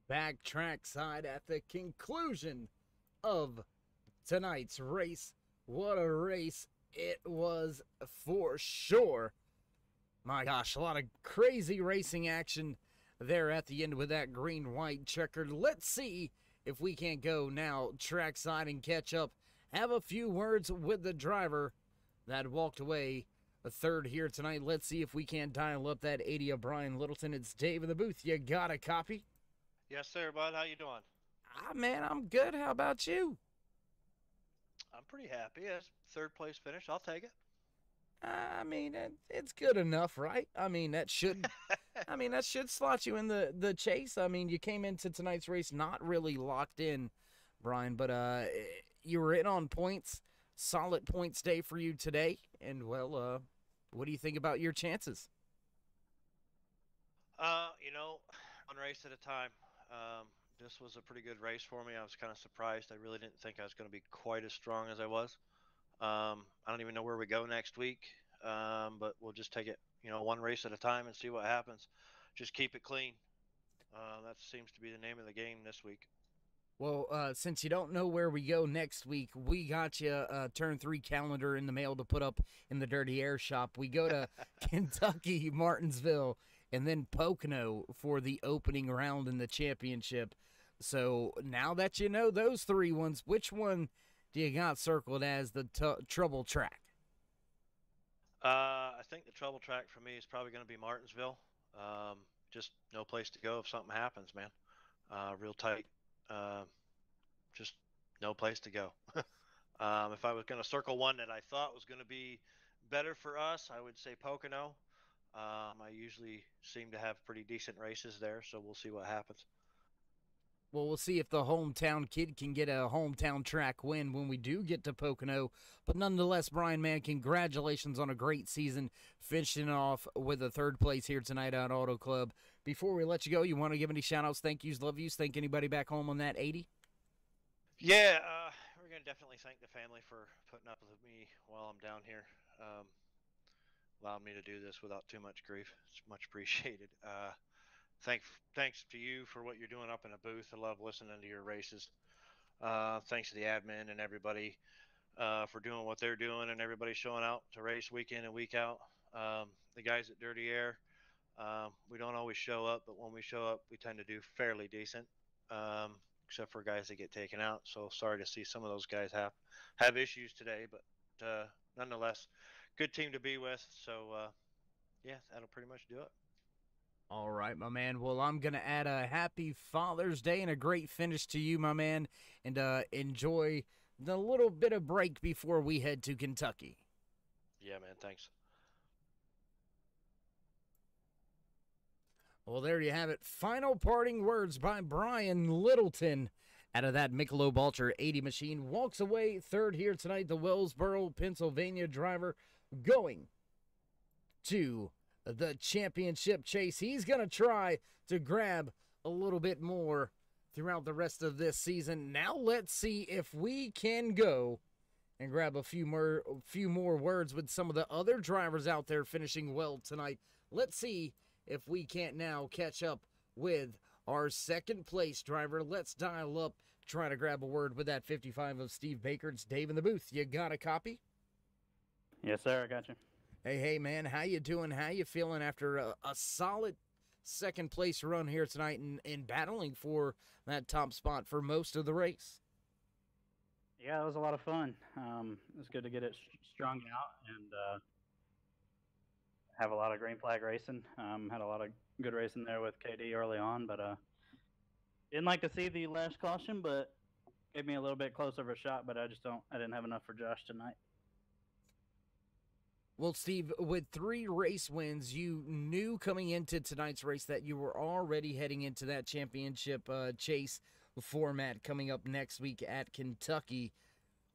back trackside at the conclusion of tonight's race. What a race it was for sure. My gosh, a lot of crazy racing action there at the end with that green-white checkered. Let's see if we can't go now trackside and catch up. Have a few words with the driver that walked away a third here tonight. Let's see if we can't dial up that 80 of Brian Littleton. It's Dave in the booth. You got a copy? Yes, sir, bud. How you doing? Man, I'm good. How about you? I'm pretty happy. That's third place finish. I'll take it. I mean, it's good enough, right? I mean, that should slot you in the chase. I mean, you came into tonight's race not really locked in, Brian, but you were in on points. Solid points day for you today. And, well, what do you think about your chances? One race at a time. This was a pretty good race for me. I was kind of surprised. I really didn't think I was going to be quite as strong as I was. I don't even know where we go next week, but we'll just take it, one race at a time and see what happens. Just keep it clean. That seems to be the name of the game this week. Well, since you don't know where we go next week, we got you a Turn 3 calendar in the mail to put up in the Dirty Air shop. We go to Kentucky, Martinsville, and then Pocono for the opening round in the championship. So now that you know those three ones, which one do you got circled as the trouble track? I think the trouble track for me is probably going to be Martinsville. Just no place to go if something happens, man. Real tight. Just no place to go. If I was going to circle one that I thought was going to be better for us, I would say Pocono. I usually seem to have pretty decent races there, so we'll see what happens. Well, we'll see if the hometown kid can get a hometown track win when we do get to Pocono. But nonetheless, Brian, man, congratulations on a great season, finishing off with a third place here tonight at Auto Club. Before we let you go, you want to give any shout-outs, thank yous, love yous, thank anybody back home on that 80? Yeah, we're going to definitely thank the family for putting up with me while I'm down here. Allowed me to do this without too much grief. It's much appreciated. Thanks to you for what you're doing up in the booth. I love listening to your races. Thanks to the admin and everybody for doing what they're doing, and everybody showing out to race week in and week out. The guys at Dirty Air, we don't always show up, but when we show up, we tend to do fairly decent, except for guys that get taken out. So sorry to see some of those guys have issues today, but nonetheless, good team to be with. So yeah, that'll pretty much do it. All right, my man. Well, I'm going to add a happy Father's Day and a great finish to you, my man, and enjoy the little bit of break before we head to Kentucky. Yeah, man, thanks. Well, there you have it. Final parting words by Brian Littleton out of that Michelob Ultra 80 machine. Walks away third here tonight, the Wellsboro, Pennsylvania driver going to the championship chase. He's going to try to grab a little bit more throughout the rest of this season. Now let's see if we can go and grab a few more words with some of the other drivers out there finishing well tonight. Let's see if we can't now catch up with our second place driver. Let's dial up, try to grab a word with that 55 of Steve Baker. It's Dave in the booth. You got a copy? Yes, sir. I got you. Hey, man, how you doing? How you feeling after a solid second place run here tonight and battling for that top spot for most of the race? Yeah, it was a lot of fun. It was good to get it strung out and have a lot of green flag racing. Had a lot of good racing there with KD early on, but didn't like to see the last caution, but gave me a little bit closer of a shot, but I didn't have enough for Josh tonight. Well, Steve, with 3 race wins, you knew coming into tonight's race that you were already heading into that championship chase format coming up next week at Kentucky.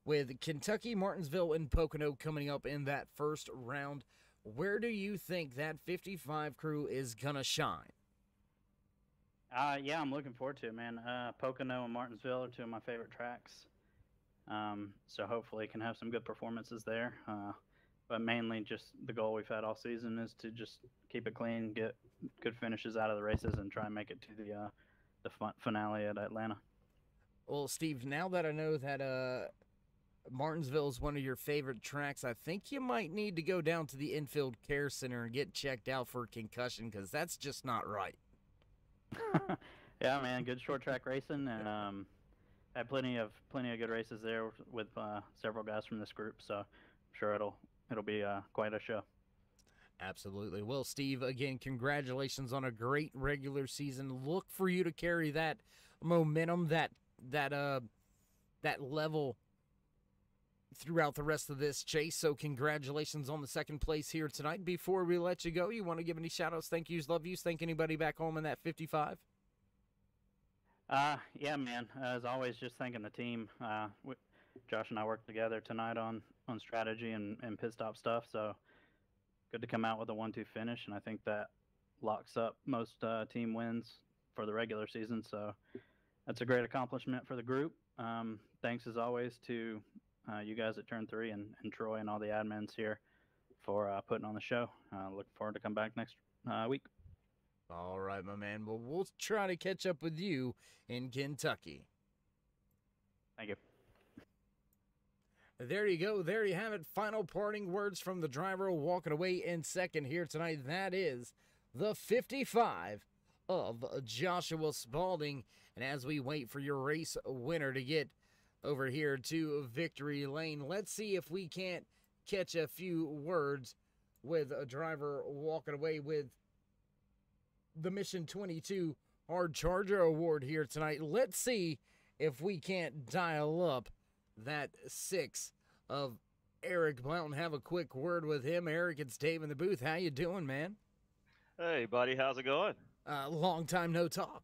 With Kentucky, Martinsville, and Pocono coming up in that first round, where do you think that 55 crew is going to shine? Yeah, I'm looking forward to it, man. Pocono and Martinsville are 2 of my favorite tracks. So hopefully can have some good performances there. But mainly just the goal we've had all season is to just keep it clean, get good finishes out of the races, and try and make it to finale at Atlanta. Well, Steve, now that I know that Martinsville is one of your favorite tracks, I think you might need to go down to the infield care center and get checked out for concussion, because that's just not right. Yeah, man, good short track racing, and had plenty of good races there with several guys from this group. So I'm sure it'll be quite a show. Absolutely. Well, Steve, again, congratulations on a great regular season. Look for you to carry that momentum, that level throughout the rest of this chase. So congratulations on the second place here tonight. Before we let you go, you want to give any shout-outs, thank yous, love yous, thank anybody back home in that 55? Yeah, man. As always, just thanking the team. Josh and I worked together tonight on strategy and pit stop stuff. So good to come out with a 1-2 finish, and I think that locks up most team wins for the regular season. So that's a great accomplishment for the group. Thanks as always to you guys at Turn 3 and Troy and all the admins here for putting on the show. Looking forward to come back next week. All right, my man. Well, we'll try to catch up with you in Kentucky. Thank you. There you go. There you have it. Final parting words from the driver walking away in second here tonight. That is the 55 of Joshua Spalding. And as we wait for your race winner to get over here to victory lane, let's see if we can't catch a few words with a driver walking away with the Mission 22 Hard Charger Award here tonight. Let's see if we can't dial up that 6 of Eric Blount. Have a quick word with him. Eric, it's Dave in the booth. How you doing, man? Hey, buddy, how's it going? Long time no talk.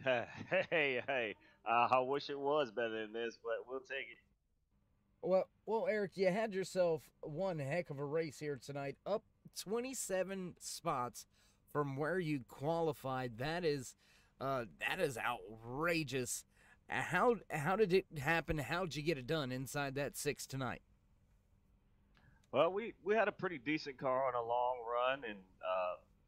Hey. I wish it was better than this, but we'll take it. Well, Eric, you had yourself one heck of a race here tonight. Up 27 spots from where you qualified. That is outrageous. How did it happen? How'd you get it done inside that 6 tonight? Well, we had a pretty decent car on a long run, and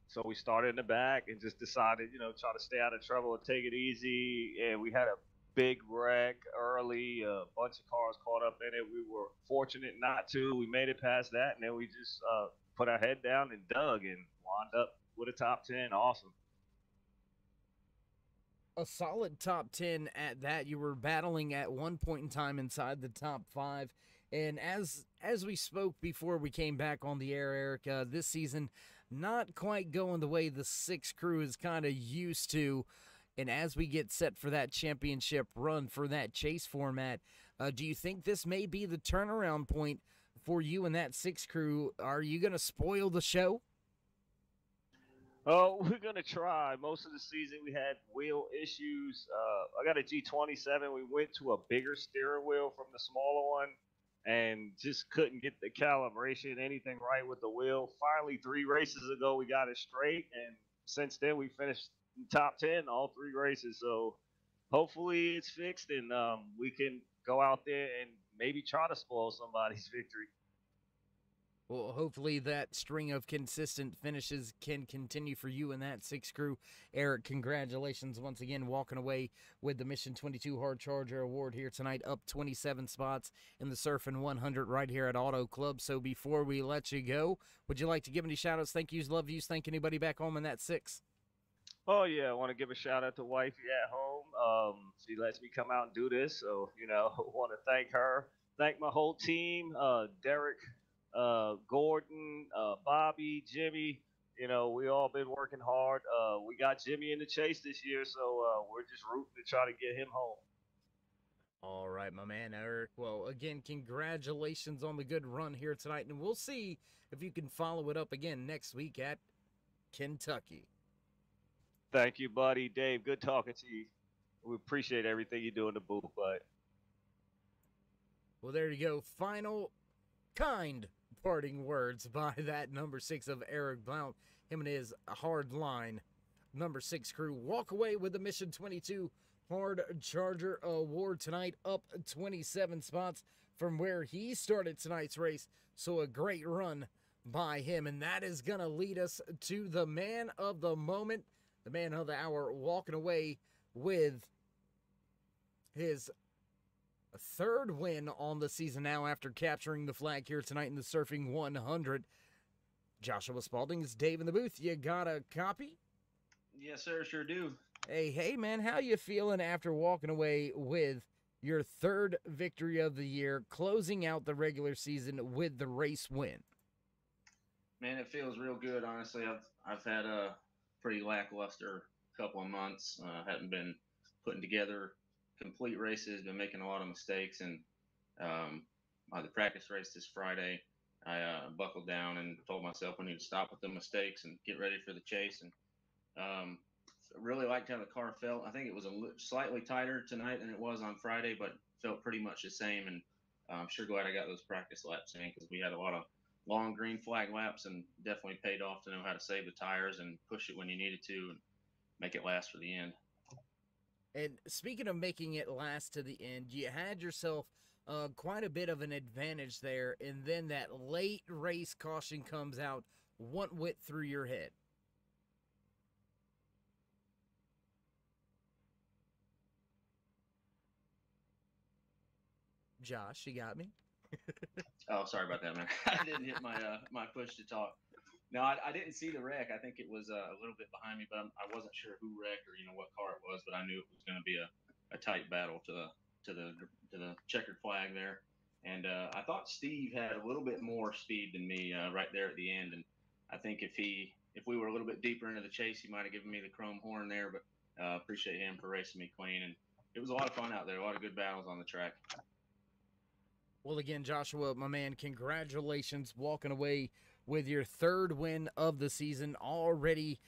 so we started in the back and just decided, try to stay out of trouble and take it easy. And we had a big wreck early. A bunch of cars caught up in it. We were fortunate not to. We made it past that, and then we just put our head down and dug and wound up with a top 10. Awesome. A solid top 10 at that. You were battling at one point in time inside the top 5. And as we spoke before we came back on the air, Eric, this season not quite going the way the 6 crew is kind of used to. And as we get set for that championship run for that chase format, do you think this may be the turnaround point for you and that 6 crew? Are you going to spoil the show? Oh, we're going to try. Most of the season we had wheel issues. I got a G27. We went to a bigger steering wheel from the smaller one and just couldn't get the calibration, anything right with the wheel. Finally, 3 races ago, we got it straight, and since then we finished in top 10 all 3 races. So hopefully it's fixed, and we can go out there and maybe try to spoil somebody's victory. Well, hopefully that string of consistent finishes can continue for you and that 6 crew. Eric, congratulations once again, walking away with the Mission 22 Hard Charger Award here tonight, up 27 spots in the Surfin 100 right here at Auto Club. So before we let you go, would you like to give any shout-outs, thank yous, love yous, thank anybody back home in that 6? Oh, yeah, I want to give a shout-out to wifey at home. She lets me come out and do this, so, I want to thank her. Thank my whole team, Derek, Gordon, Bobby, Jimmy. We all been working hard. We got Jimmy in the chase this year, so we're just rooting to try to get him home. All right, my man, Eric. Well, again, congratulations on the good run here tonight, and we'll see if you can follow it up again next week at Kentucky. Thank you, buddy. Dave, good talking to you. We appreciate everything you do in the booth, bud. Well, there you go. Final kind parting words by that number 6 of Eric Blount. Him and his hard line number 6 crew walk away with the Mission 22 Hard Charger Award tonight, up 27 spots from where he started tonight's race. So a great run by him, and that is going to lead us to the man of the moment, the man of the hour, walking away with his third win on the season now after capturing the flag here tonight in the Surfing 100. Joshua Spalding, is Dave in the booth. You got a copy? Yes, sir, sure do. Hey, man, how you feeling after walking away with your third victory of the year, closing out the regular season with the race win? Man, it feels real good. Honestly, I've had a pretty lackluster couple of months. Haven't been putting together complete races. Been making a lot of mistakes, and the practice race this Friday, I buckled down and told myself I need to stop with the mistakes and get ready for the chase. And really liked how the car felt. I think it was slightly tighter tonight than it was on Friday, but felt pretty much the same. And I'm sure glad I got those practice laps in, because we had a lot of long green flag laps, and definitely paid off to know how to save the tires and push it when you needed to and make it last for the end. And speaking of making it last to the end, you had yourself quite a bit of an advantage there, and then that late race caution comes out. What went through your head? Josh, you got me? Oh, sorry about that, man. I didn't hit my push to talk. No, I didn't see the wreck. I think it was a little bit behind me, but I wasn't sure who wrecked or what car it was. But I knew it was going to be a tight battle to the checkered flag there. And I thought Steve had a little bit more speed than me right there at the end. And I think if we were a little bit deeper into the chase, he might have given me the chrome horn there. But appreciate him for racing me clean. And it was a lot of fun out there. A lot of good battles on the track. Well, again, Joshua, my man, congratulations walking away with your third win of the season, already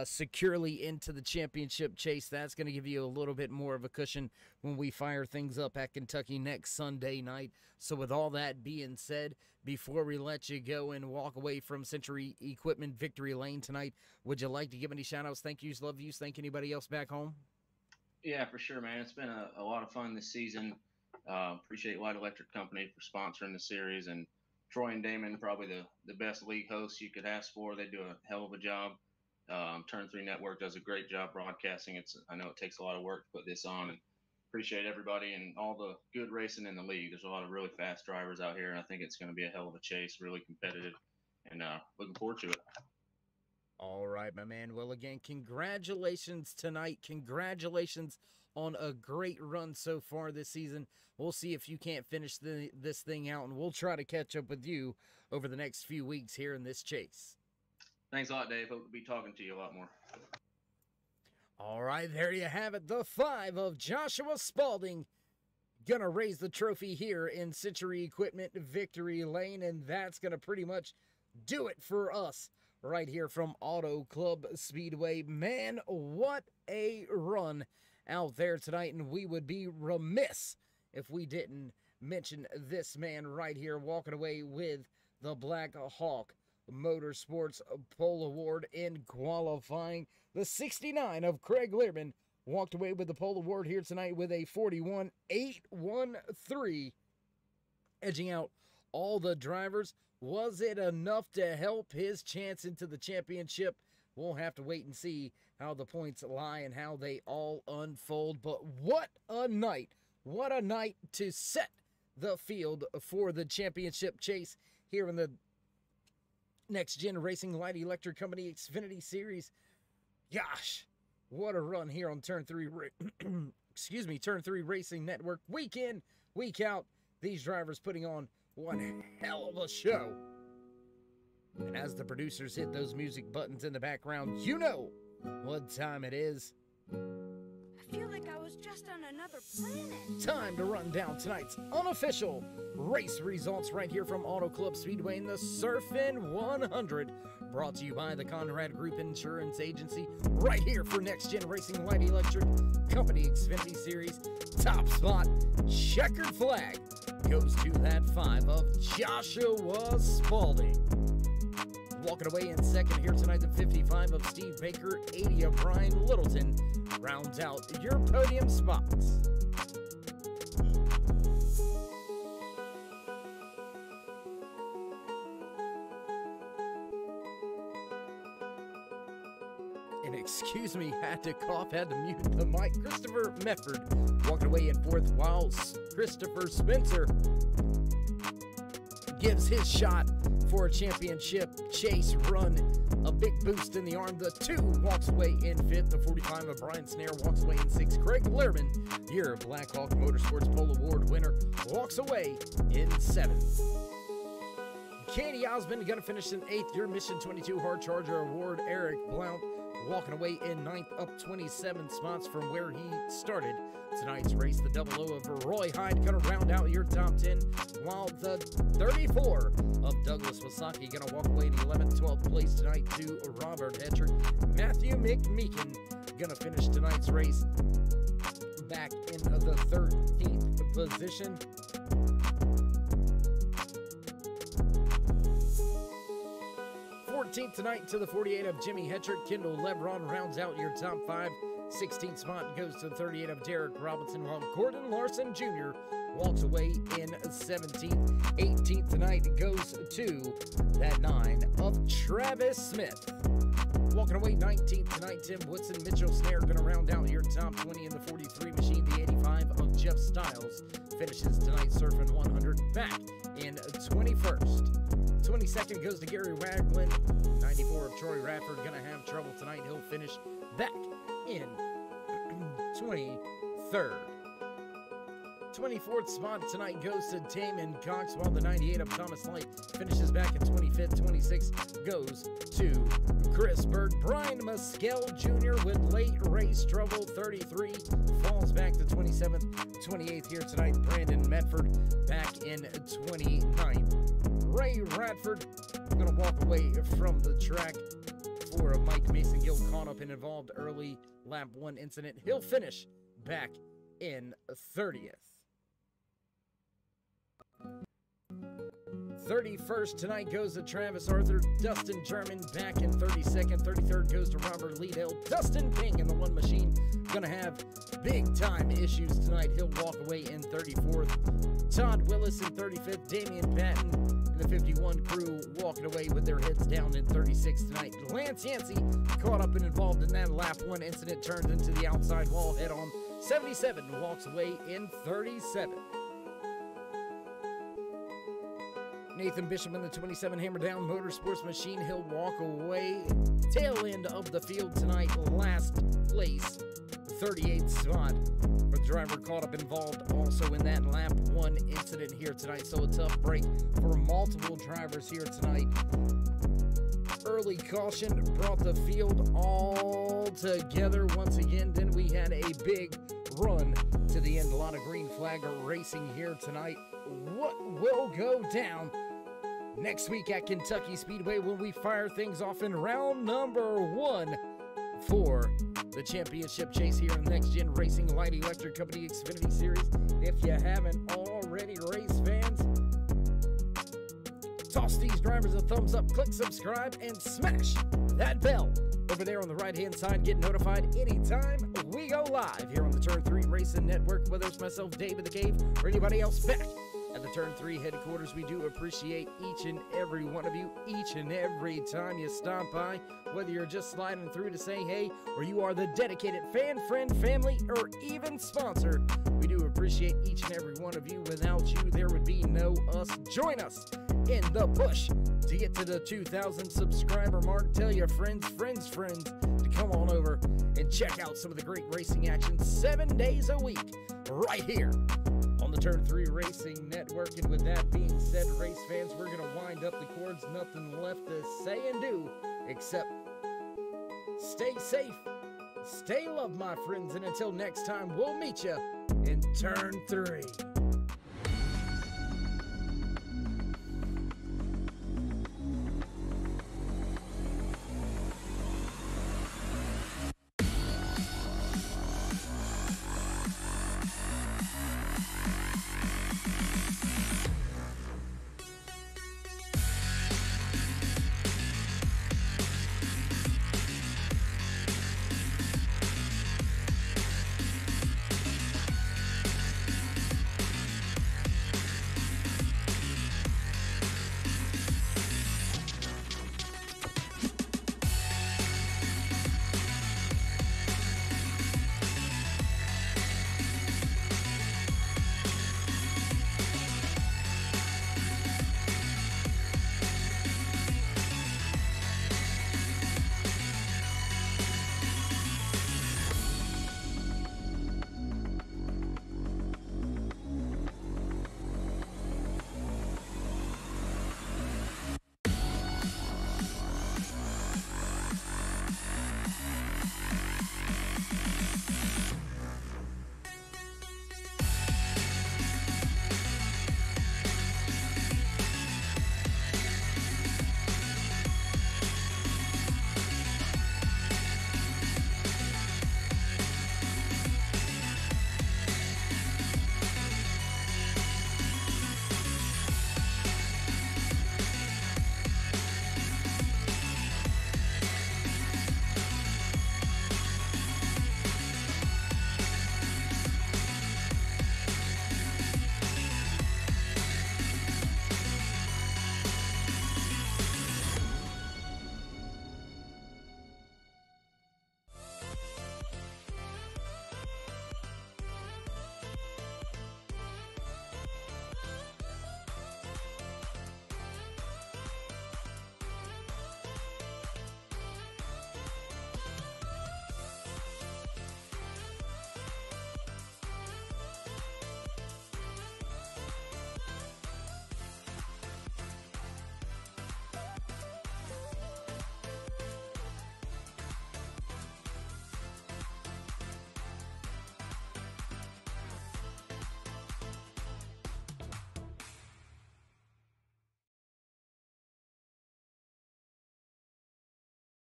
securely into the championship chase. That's going to give you a little bit more of a cushion when we fire things up at Kentucky next Sunday night. So with all that being said, before we let you go and walk away from Century Equipment Victory Lane tonight, would you like to give any shout-outs, thank yous, love yous, thank anybody else back home? Yeah, for sure, man. It's been a lot of fun this season. Appreciate Light Electric Company for sponsoring the series, and Troy and Damon, probably the best league hosts you could ask for. They do a hell of a job. Turn 3 Network does a great job broadcasting. I know it takes a lot of work to put this on, and appreciate everybody and all the good racing in the league. There's a lot of really fast drivers out here, and I think it's going to be a hell of a chase, really competitive, and looking forward to it. All right, my man. Well, again, congratulations tonight. Congratulations on a great run so far this season. We'll see if you can't finish this thing out, and we'll try to catch up with you over the next few weeks here in this chase. Thanks a lot, Dave. Hope to be talking to you a lot more. All right, there you have it. The 5 of Joshua Spalding gonna raise the trophy here in Century Equipment Victory Lane, and that's gonna pretty much do it for us right here from Auto Club Speedway. Man, what a run out there tonight, and we would be remiss if we didn't mention this man right here walking away with the Black Hawk Motorsports Pole Award in qualifying. The 69 of Craig Learman walked away with the pole award here tonight with a 41.813, edging out all the drivers. Was it enough to help his chance into the championship? We'll have to wait and see how the points lie and how they all unfold. But what a night. What a night to set the field for the championship chase here in the Next Gen Racing Light Electric Company Xfinity Series. Gosh, what a run here on Turn 3, Turn 3 Racing Network. Week in, week out, these drivers putting on one hell of a show. And as the producers hit those music buttons in the background, you know what time it is. I feel like I was just on another planet. Time to run down tonight's unofficial race results right here from Auto Club Speedway in the Surfin 100. Brought to you by the Conrad Group Insurance Agency. Right here for Next Gen Racing Light Electric Company Xfinity Series. Top spot, checkered flag, goes to that 5 of Joshua Spalding. Walking away in second here tonight, the 55 of Steve Baker, 80 of Brian Littleton rounds out your podium spots. And excuse me, had to cough, had to mute the mic. Christopher Medford walking away in fourth, while Christopher Spencer gives his shot for a championship chase run a big boost in the arm. The 2 walks away in fifth. The 45 of Brian Snare walks away in sixth. Craig Lerman, your Blackhawk Motorsports Pole Award winner, walks away in seventh. Katie Osmond going to finish in eighth. Your Mission 22 Hard Charger Award, Eric Blount walking away in ninth, up 27 spots from where he started tonight's race. The 00 of Roy Hyde going to round out your top 10, while the 34 of Douglas Wasaki going to walk away in 11th, 12th place tonight to Robert Hetrick. Matthew McMeekin going to finish tonight's race back in the 13th position. Tonight to the 48 of Jimmy Hetrick. Kendall Lebron rounds out your top 5. 16th spot goes to the 38 of Derek Robinson, while Gordon Larson Jr. walks away in 17th. 18th tonight goes to that 9 of Travis Smith. Walking away 19th tonight, Tim Woodson. Mitchell Snare going to round out your top 20 in the 43 machine. The 85 of Jeff Stiles finishes tonight Surfin 100 back in 21st. 22nd goes to Gary Ragland. 94 of Troy Radford going to have trouble tonight. He'll finish back in 23rd. 24th spot tonight goes to Damon Cox, while the 98 of Thomas Light finishes back at 25th. 26th goes to Chris Berg. Brian Muskel Jr. with late race trouble. 33 falls back to 27th. 28th here tonight, Brandon Medford back in 29th. Ray Radford going to walk away from the track for Mike Mason-Gill, caught up in involved early lap 1 incident. He'll finish back in 30th. 31st tonight goes to Travis Arthur. Dustin German back in 32nd. 33rd goes to Robert Liedel. Dustin Ping in the 1 machine going to have big time issues tonight. He'll walk away in 34th. Todd Willis in 35th. Damian Patton in the 51 crew walking away with their heads down in 36th tonight. Lance Yancey caught up and involved in that lap 1 incident, turns into the outside wall head on. 77 walks away in 37th. Nathan Bishop in the 27 Hammer Down Motorsports machine. He'll walk away tail end of the field tonight, last place, 38th spot for the driver caught up involved also in that lap 1 incident here tonight. So a tough break for multiple drivers here tonight. Early caution brought the field all together once again. Then we had a big run to the end. A lot of green flag racing here tonight. What will go down next week at Kentucky Speedway when we fire things off in round number 1 for the championship chase here in the Next Gen Racing Light Electric Company Xfinity Series. If you haven't already, race fans, toss these drivers a thumbs up, click subscribe, and smash that bell over there on the right-hand side. Get notified anytime we go live here on the Turn 3 Racing Network, whether it's myself, Dave in the Cave, or anybody else back at the Turn 3 headquarters. We do appreciate each and every one of you, each and every time you stop by, whether you're just sliding through to say hey, or you are the dedicated fan, friend, family, or even sponsor. We do appreciate each and every one of you. Without you, there would be no us. Join us in the push to get to the 2,000 subscriber mark. Tell your friends to come on over and check out some of the great racing action 7 days a week right here on the Turn 3 Racing Network. And with that being said, race fans, we're going to wind up the cords. Nothing left to say and do except stay safe, stay loved, my friends, and until next time, we'll meet you in Turn 3.